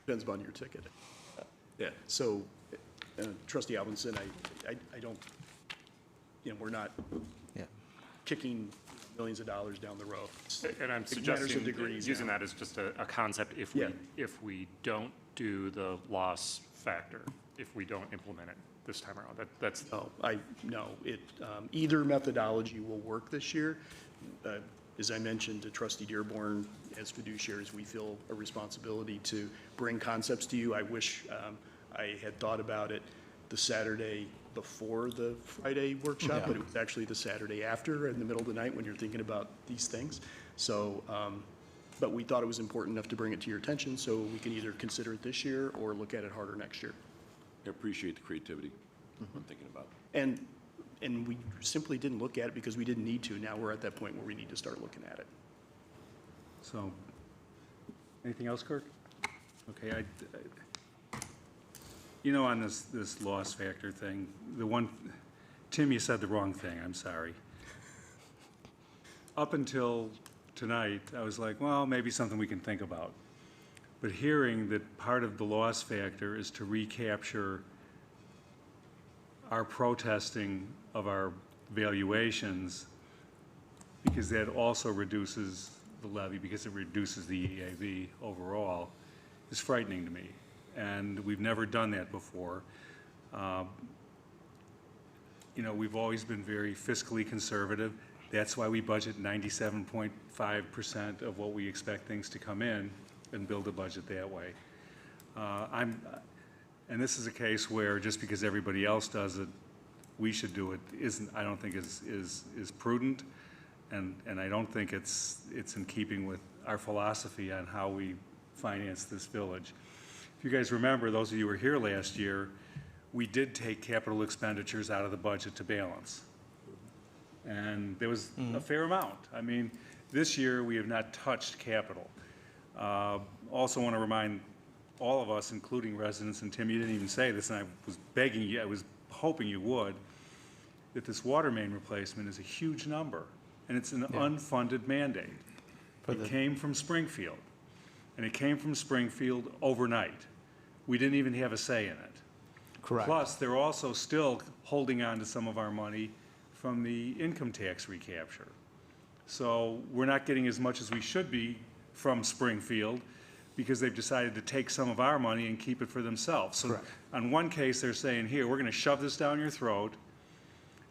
Depends upon your ticket. Yeah, so Trustee Alvinson, I don't, we're not Yeah. kicking millions of dollars down the road. And I'm It matters of suggesting degrees using now. that as just a concept Yeah. if we don't do the loss factor, if we don't implement it this time around. That's No, either methodology will work this year. As I mentioned to Trustee Dearborn, as fiduciaries, we feel a responsibility to bring concepts to you. I wish I had thought about it the Saturday before the Friday workshop, but it was actually the Saturday after, in the middle of the night, when you're thinking about these things. So, but we thought it was important enough to bring it to your attention, so we can either consider it this year or look at it harder next year. I appreciate the creativity I'm thinking about. And we simply didn't look at it because we didn't need to. Now we're at that point where we need to start looking at it. So, anything else, Kirk? Okay, on this loss factor thing, Tim, you said the wrong thing, I'm sorry. Up until tonight, I was like, well, maybe something we can think about. But hearing that part of the loss factor is to recapture our protesting of our valuations, because that also reduces the levy, because it reduces the EAV overall, is frightening to me. And we've never done that before. We've always been very fiscally conservative. That's why we budget 97.5% of what we expect things to come in and build a budget that way. And this is a case where just because everybody else does it, we should do it, I don't think is prudent, and I don't think it's in keeping with our philosophy on how we finance this village. If you guys remember, those of you who were here last year, we did take capital expenditures out of the budget to balance. And there was a fair amount. I mean, this year we have not touched capital. Also want to remind all of us, including residents, and Tim, you didn't even say this, and I was begging you, I was hoping you would, that this water main replacement is a huge number, and it's an unfunded mandate. It came from Springfield, and it came from Springfield overnight. We didn't even have a say in it. Correct. Plus, they're also still holding on to some of our money from the income tax recapture. So we're not getting as much as we should be from Springfield, because they've decided to take some of our money and keep it for themselves. So Correct. on one case, they're saying, here, we're going to shove this down your throat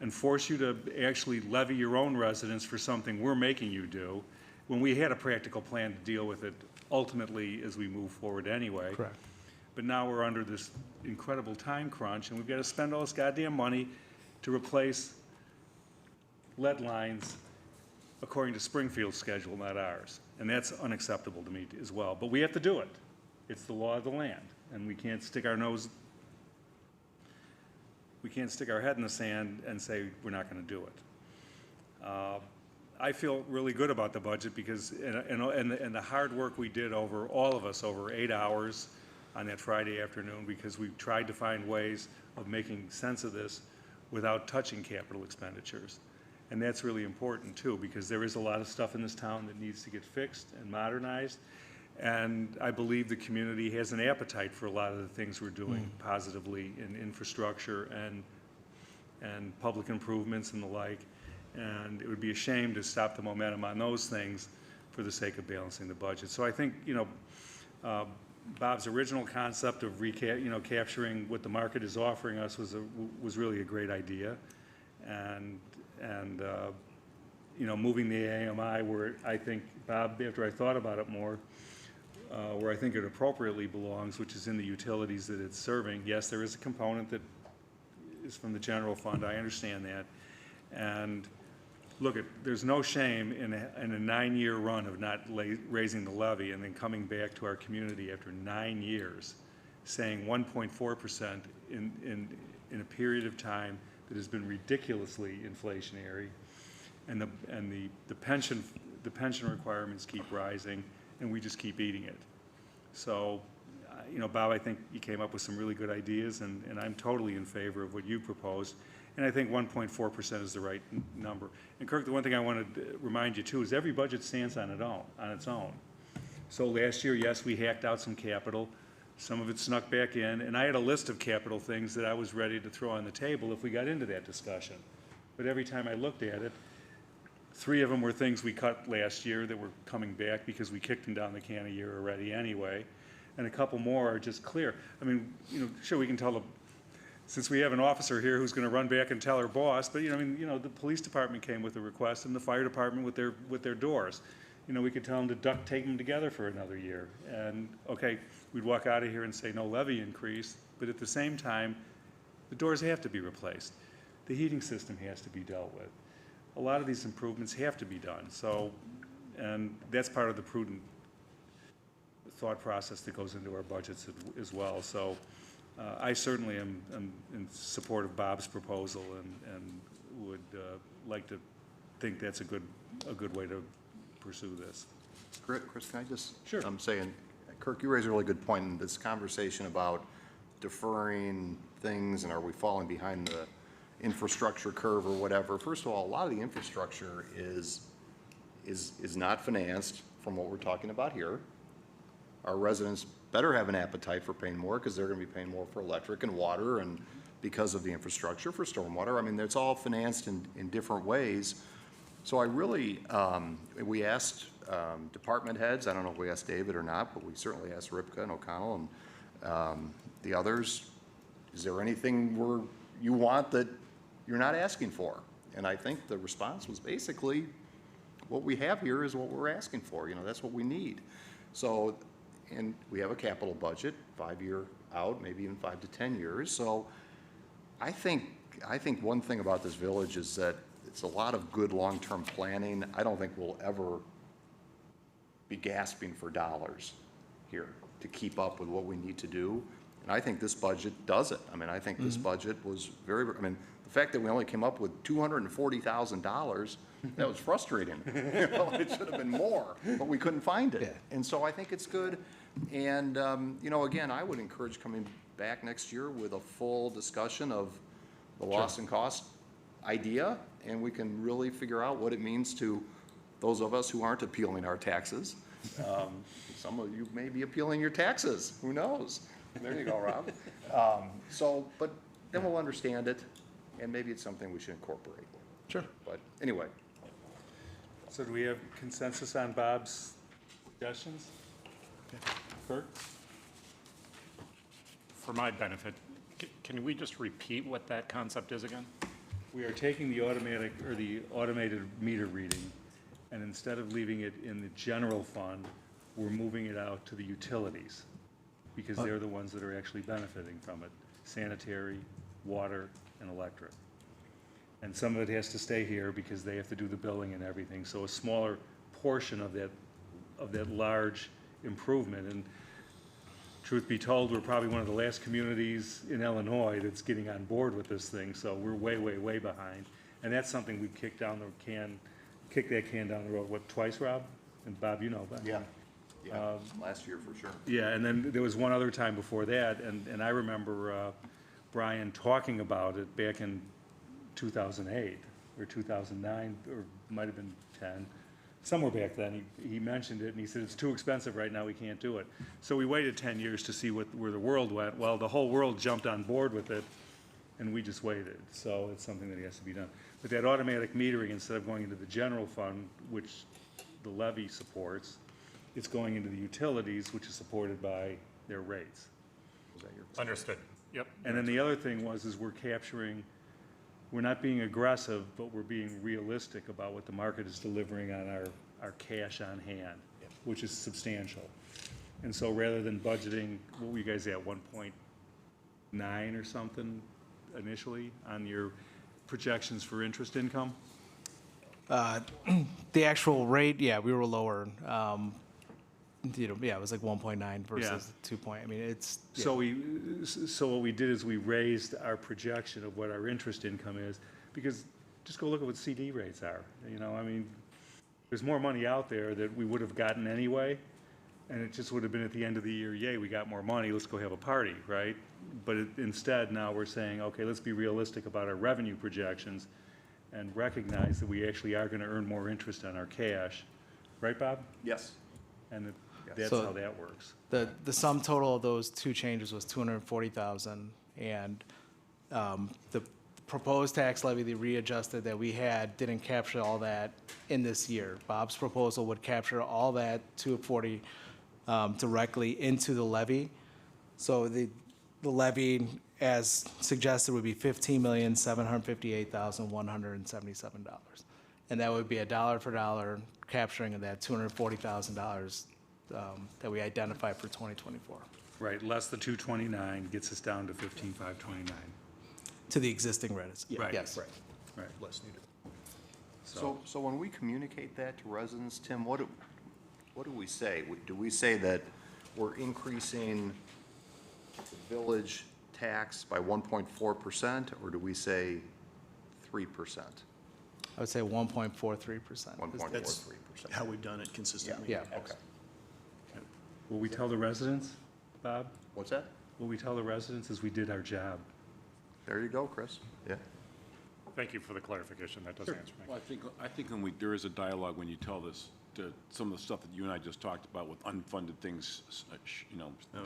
and force you to actually levy your own residents for something we're making you do, when we had a practical plan to deal with it ultimately as we move forward anyway. Correct. But now we're under this incredible time crunch, and we've got to spend all this goddamn money to replace lead lines according to Springfield's schedule, not ours. And that's unacceptable to me as well. But we have to do it. It's the law of the land, and we can't stick our head in the sand and say we're not going to do it. I feel really good about the budget because, and the hard work we did over 8 hours on that Friday afternoon, because we tried to find ways of making sense of this without touching capital expenditures. And that's really important too, because there is a lot of stuff in this town that needs to get fixed and modernized. And I believe the community has an appetite for a lot of the things we're doing positively in infrastructure and public improvements and the like. And it would be a shame to stop the momentum on those things for the sake of balancing the budget. So I think, Bob's original concept of capturing what the market is offering us was really a great idea. And moving the AMI where I think, Bob, after I thought about it more, where I think it appropriately belongs, which is in the utilities that it's serving. Yes, there is a component that is from the general fund, I understand that. And look, there's no shame in a 9-year run of not raising the levy and then coming back to our community after 9 years, saying 1.4% in a period of time that has been ridiculously inflationary, and the pension requirements keep rising, and we just keep eating it. So, Bob, I think you came up with some really good ideas, and I'm totally in favor of what you proposed. And I think 1.4% is the right number. And Kirk, the one thing I wanted to remind you too is every budget stands on its own. So last year, yes, we hacked out some capital. Some of it snuck back in, and I had a list of capital things that I was ready to throw on the table if we got into that discussion. But every time I looked at it, 3 of them were things we cut last year that were coming back because we kicked them down the can a year already anyway. And a couple more are just clear. I mean, sure, we can tell since we have an officer here who's going to run back and tell her boss, but the police department came with a request and the fire department with their doors. We could tell them to duct tape them together for another year. And okay, we'd walk out of here and say no levy increase, but at the same time, the doors have to be replaced. The heating system has to be dealt with. A lot of these improvements have to be done. So, and that's part of the prudent thought process that goes into our budgets as well. So I certainly am in support of Bob's proposal and would like to think that's a good way to pursue this. Chris, can I just? Sure. I'm saying, Kirk, you raised a really good point in this conversation about deferring things and are we falling behind the infrastructure curve or whatever. First of all, a lot of the infrastructure is not financed from what we're talking about here. Our residents better have an appetite for paying more because they're going to be paying more for electric and water and because of the infrastructure for stormwater. I mean, it's all financed in different ways. So I really, we asked department heads, I don't know if we asked David or not, but we certainly asked Ripka and O'Connell and the others, is there anything you want that you're not asking for? And I think the response was basically, what we have here is what we're asking for. That's what we need. So, and we have a capital budget, 5-year out, maybe even 5 to 10 years. So I think one thing about this village is that it's a lot of good long-term planning. I don't think we'll ever be gasping for dollars here to keep up with what we need to do. And I think this budget does it. I mean, I think this budget was the fact that we only came up with $240,000, that was frustrating. It should have been more, but we couldn't find it. Yeah. And so I think it's good. And, again, I would encourage coming back next year with a full discussion of the loss and cost idea, and we can really figure out what it means to those of us who aren't appealing our taxes. Some of you may be appealing your taxes. Who knows? There you go, Rob. But then we'll understand it, and maybe it's something we should incorporate. Sure. But anyway. So do we have consensus on Bob's suggestions? Kirk? For my benefit, can we just repeat what that concept is again? We are taking the automated meter reading, and instead of leaving it in the general fund, we're moving it out to the utilities, because they're the ones that are actually benefiting from it: sanitary, water, and electric. And some of it has to stay here because they have to do the billing and everything. So a smaller portion of that large improvement. And truth be told, we're probably one of the last communities in Illinois that's getting on board with this thing. So we're way, way, way behind. And that's something we've kicked that can down the road, what, twice, Rob? And Bob, you know about it. Yeah, last year for sure. Yeah, and then there was one other time before that, and I remember Brian talking about it back in 2008 or 2009, or might have been 10, somewhere back then. He mentioned it, and he said, it's too expensive right now, we can't do it. So we waited 10 years to see where the world went. Well, the whole world jumped on board with it, and we just waited. So it's something that has to be done. But that automatic metering, instead of going into the general fund, which the levy supports, it's going into the utilities, which is supported by their rates. Understood. Yep. And then the other thing is we're not being aggressive, but we're being realistic about what the market is delivering on our cash on hand, which is substantial. And so rather than budgeting, what were you guys at, 1.9 or something initially on your projections for interest income? The actual rate, yeah, we were lower. It was like 1.9 versus 2 point. I mean, it's. Yeah. So what we did is we raised our projection of what our interest income is, because just go look at what CD rates are. I mean, there's more money out there that we would have gotten anyway, and it just would have been at the end of the year, yay, we got more money, let's go have a party, right? But instead now we're saying, okay, let's be realistic about our revenue projections and recognize that we actually are going to earn more interest on our cash. Right, Bob? Yes. And that's So how that works. The sum total of those two changes was $240,000, and the proposed tax levy, the readjusted that we had, didn't capture all that in this year. Bob's proposal would capture all that $240 directly into the levy. So the levy, as suggested, would be $15,758,177, and that would be a dollar for dollar capturing of that $240,000 that we identified for 2024 Right, less the 229 gets us down to 15,529. to the existing rates. Right. Yes. Right. Less needed. So when we communicate that to residents, Tim, what do we say? Do we say that we're increasing the village tax by 1.4%, or do we say 3%? I would say 1.43%. 1.43%. How we've done it consistently. Yeah. Okay. Will we tell the residents, Bob? What's that? What we tell the residents is we did our job. There you go, Chris. Yeah. Thank you for the clarification. That does answer Well, me. I think when there is a dialogue when you tell this, to some of the stuff that you and I just talked about with unfunded things,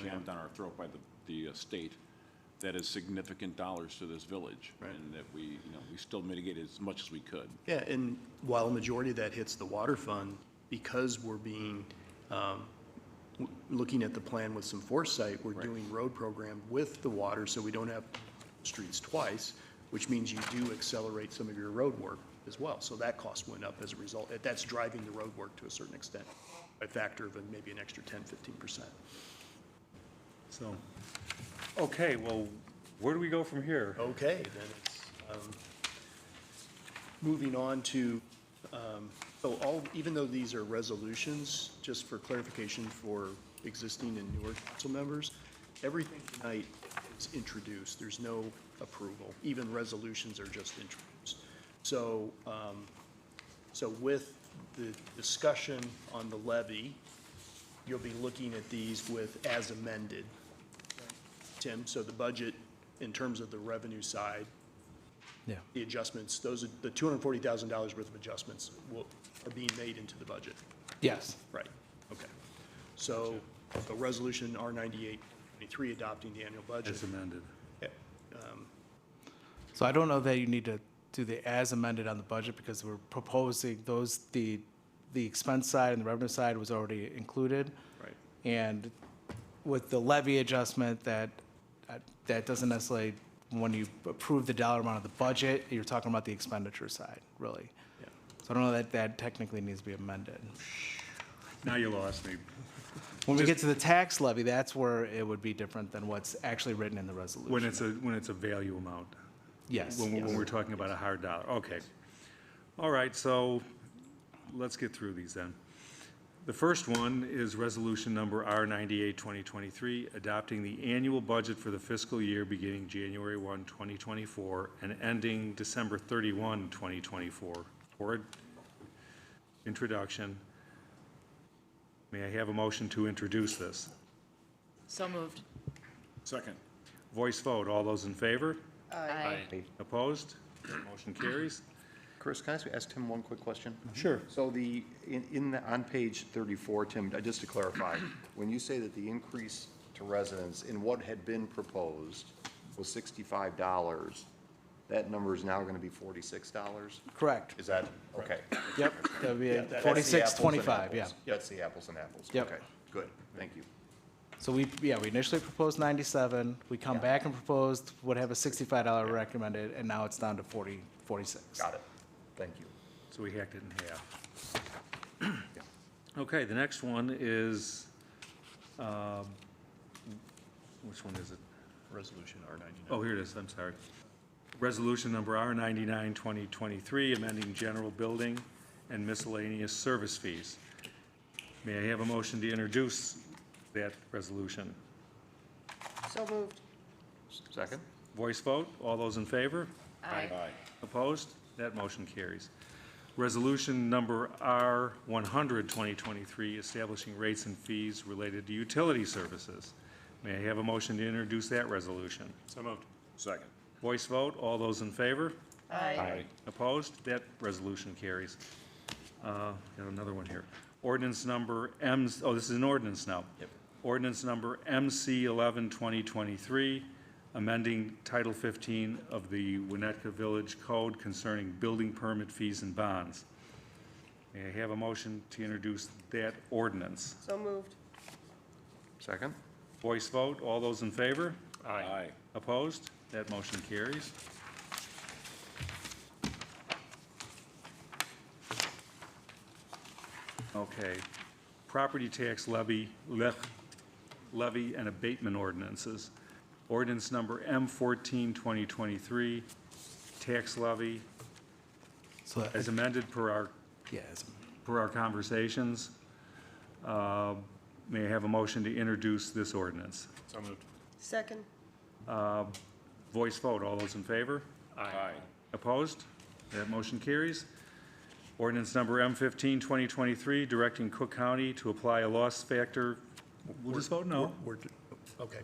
jammed down our throat by the state, that is significant dollars to this village. Right. And that we still mitigate as much as we could. Yeah, and while a majority of that hits the water fund, because we're being, looking at the plan with some foresight, we're doing road program with the water, so we don't have streets twice, which means you do accelerate some of your road work as well. So that cost went up as a result. That's driving the road work to a certain extent, a factor of maybe an extra 10, 15%. So, okay, well, where do we go from here? Okay, then it's, moving on to, even though these are resolutions, just for clarification for existing and newer council members, everything tonight is introduced. There's no approval. Even resolutions are just introduced. So, so with the discussion on the levy, you'll be looking at these with as amended. Tim, so the budget, in terms of the revenue side, Yeah. the adjustments, those are the $240,000 worth of adjustments are being made into the budget. Yes. Right, okay. So, a resolution R9823 adopting the annual budget. As amended. So I don't know that you need to do the as amended on the budget, because we're proposing the expense side and the revenue side was already included. Right. And with the levy adjustment, that doesn't necessarily, when you approve the dollar amount of the budget, you're talking about the expenditure side, really. Yeah. So I don't know that technically needs to be amended. Now you lost me. When we get to the tax levy, that's where it would be different than what's actually written in the resolution. When it's a value amount. Yes. When we're talking about a hard dollar, okay. All right, so let's get through these then. The first one is resolution number R98-2023, adopting the annual budget for the fiscal year beginning January 1, 2024, and ending December 31, 2024. For introduction, may I have a motion to introduce this? So moved. Second. Voice vote. All those in favor? Aye. Opposed? Motion carries. Chris, can I ask Tim one quick question? Sure. So on page 34, Tim, just to clarify, when you say that the increase to residents in what had been proposed was $65, that number is now going to be $46? Correct. Is that, okay. Yep, that would be Yeah, at that's the 46.25, apples and yeah. apples. That's the apples and apples. Yep. Okay, good, thank you. So we initially proposed 97, we come back and proposed, would have a $65 recommended, and now it's down to 46. Got it, thank you. So we hacked it in half. Okay, the next one is, which one is it? Resolution R-99. Oh, here it is, I'm sorry. Resolution number R-99, 2023, amending general building and miscellaneous service fees. May I have a motion to introduce that resolution? So moved. Second? Voice vote, all those in favor? Aye. Opposed? That motion carries. Resolution number R-100, 2023, establishing rates and fees related to utility services. May I have a motion to introduce that resolution? So moved. Second. Voice vote, all those in favor? Aye. Opposed? That resolution carries. Got another one here. Ordinance number this is an ordinance now. Yep. Ordinance number MC 11, 2023, amending Title 15 of the Winnetka Village Code concerning building permit fees and bonds. May I have a motion to introduce that ordinance? So moved. Second? Voice vote, all those in favor? Aye. Opposed? That motion carries. Okay. Property tax levy and abatement ordinances. Ordinance number M14, 2023, tax levy So, as amended per our conversations. May I have a motion to introduce this ordinance? So moved. Second. Voice vote, all those in favor? Aye. Opposed? That motion carries. Ordinance number M15, 2023, directing Cook County to apply a loss factor. We'll just vote no. Okay.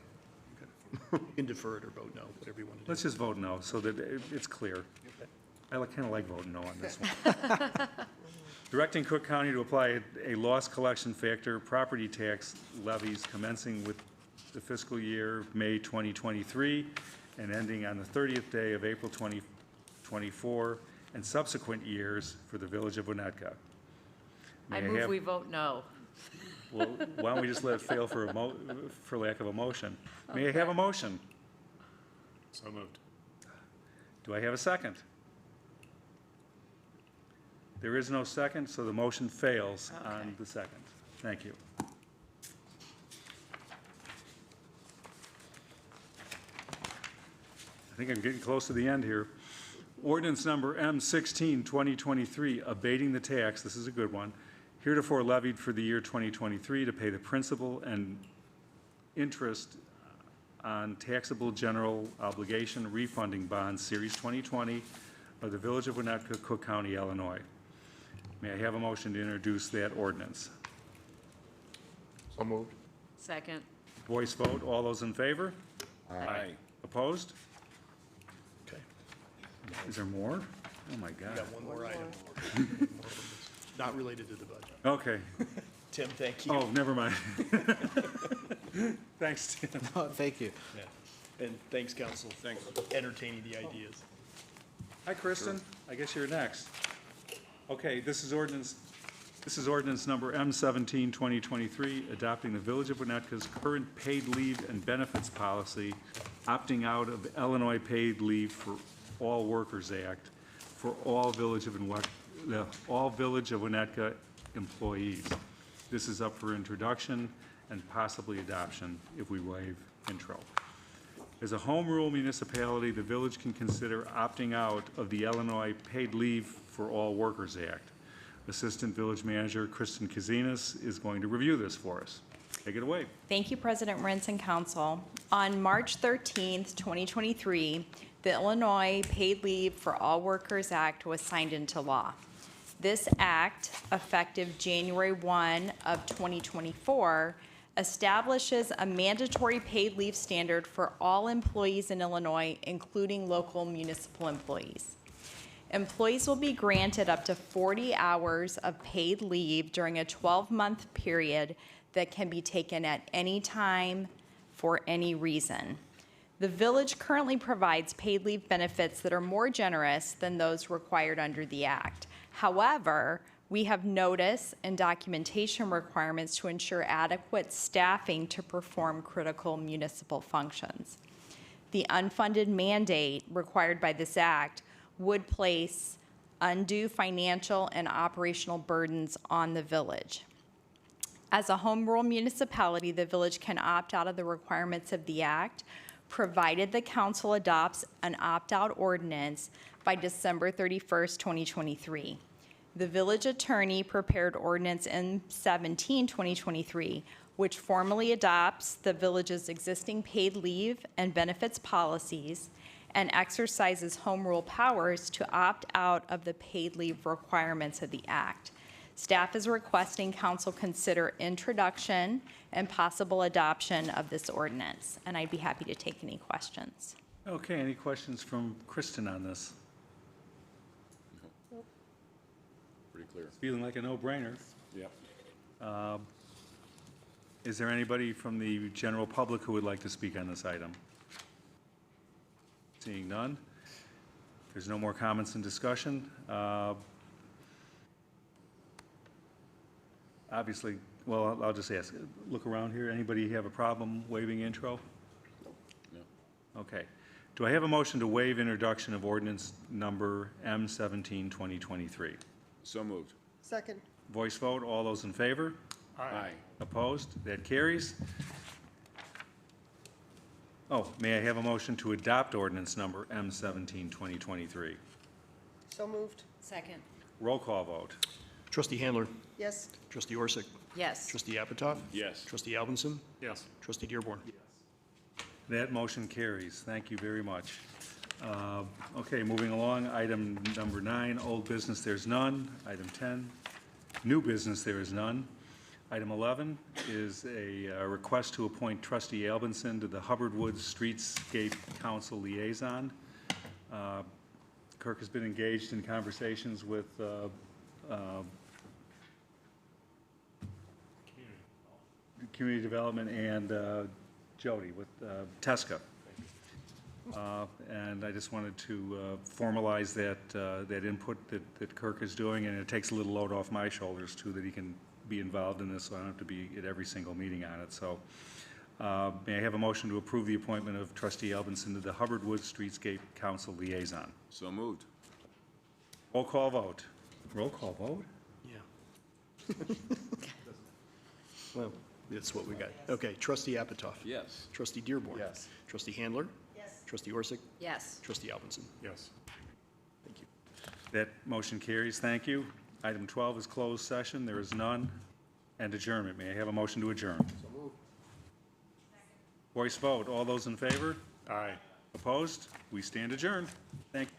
You can defer it or vote no, whatever you want to do. Let's just vote no, so that it's clear. I kind of like voting no on this one. Directing Cook County to apply a loss collection factor, property tax levies commencing with the fiscal year May 2023 and ending on the 30th day of April 2024 and subsequent years for the Village of Winnetka. I May move have- we vote no. Well, why don't we just let it fail for lack of a motion? May I have a motion? So moved. Do I have a second? There is no second, so the motion fails on the second. Thank you. I think I'm getting close to the end here. Ordinance number M16, 2023, abating the tax, this is a good one, heretofore levied for the year 2023 to pay the principal and interest on taxable general obligation refunding bonds, Series 2020, of the Village of Winnetka, Cook County, Illinois. May I have a motion to introduce that ordinance? So moved. Second. Voice vote, all those in favor? Aye. Opposed? Okay. Is there more? Oh, my We God. got one more item. Not related to the budget. Okay. Tim, thank you. Oh, never mind. Thanks, Tim. Oh, thank you. Yeah. And thanks, council, for entertaining the ideas. Hi, Kristen. I guess you're next. Okay, this is ordinance number M17, 2023, adopting the Village of Winnetka's current paid leave and benefits policy, opting out of Illinois Paid Leave for All Workers Act for all Village of Winnetka employees. This is up for introduction and possibly adoption if we waive intro. As a home rule municipality, the village can consider opting out of the Illinois Paid Leave for All Workers Act. Assistant Village Manager Kristen Kazinas is going to review this for us. Take it away. Thank you, President Rentz and Council. On March 13th, 2023, the Illinois Paid Leave for All Workers Act was signed into law. This act, effective January 1 of 2024, establishes a mandatory paid leave standard for all employees in Illinois, including local municipal employees. Employees will be granted up to 40 hours of paid leave during a 12-month period that can be taken at any time for any reason. The village currently provides paid leave benefits that are more generous than those required under the Act. However, we have notice and documentation requirements to ensure adequate staffing to perform critical municipal functions. The unfunded mandate required by this act would place undue financial and operational burdens on the village. As a home rule municipality, the village can opt out of the requirements of the act, provided the council adopts an opt-out ordinance by December 31st, 2023. The village attorney prepared ordinance M17, 2023, which formally adopts the village's existing paid leave and benefits policies and exercises home rule powers to opt out of the paid leave requirements of the act. Staff is requesting council consider introduction and possible adoption of this ordinance, and I'd be happy to take any questions. Okay, any questions from Kristen on this? Pretty clear. Feeling like a no-brainer. Yep. Is there anybody from the general public who would like to speak on this item? Seeing none. If there's no more comments and discussion, obviously, well, I'll just ask, look around here. Anybody have a problem waiving intro? No. Okay. Do I have a motion to waive introduction of ordinance number M17, 2023? So moved. Second. Voice vote, all those in favor? Aye. Opposed? That carries. Oh, may I have a motion to adopt ordinance number M17, 2023? So moved. Second. Roll call vote. Trustee Handler. Yes. Trustee Orsick. Yes. Trustee Apatow. Yes. Trustee Alvinson. Yes. Trustee Dearborn. That motion carries. Thank you very much. Okay, moving along, item number 9, old business, there's none. Item 10, new business, there is none. Item 11 is a request to appoint Trustee Albinson to the Hubbard Woods Streetscape Council Liaison. Kirk has been engaged in conversations with Community Development and Jody with TESCA. And I just wanted to formalize that input that Kirk is doing, and it takes a little load off my shoulders, too, that he can be involved in this, so I don't have to be at every single meeting on it. So may I have a motion to approve the appointment of Trustee Albinson to the Hubbard Woods Streetscape Council Liaison? So moved. Roll call vote. Roll call vote? Yeah. Well, that's what we got. Okay, Trustee Apatow. Yes. Trustee Dearborn. Yes. Trustee Handler. Yes. Trustee Orsick. Yes. Trustee Alvinson. Yes. Thank you. That motion carries. Thank you. Item 12 is closed session. There is none. And adjournment. May I have a motion to adjourn? So moved. Voice vote. All those in favor? Aye. Opposed? We stand adjourned. Thank you.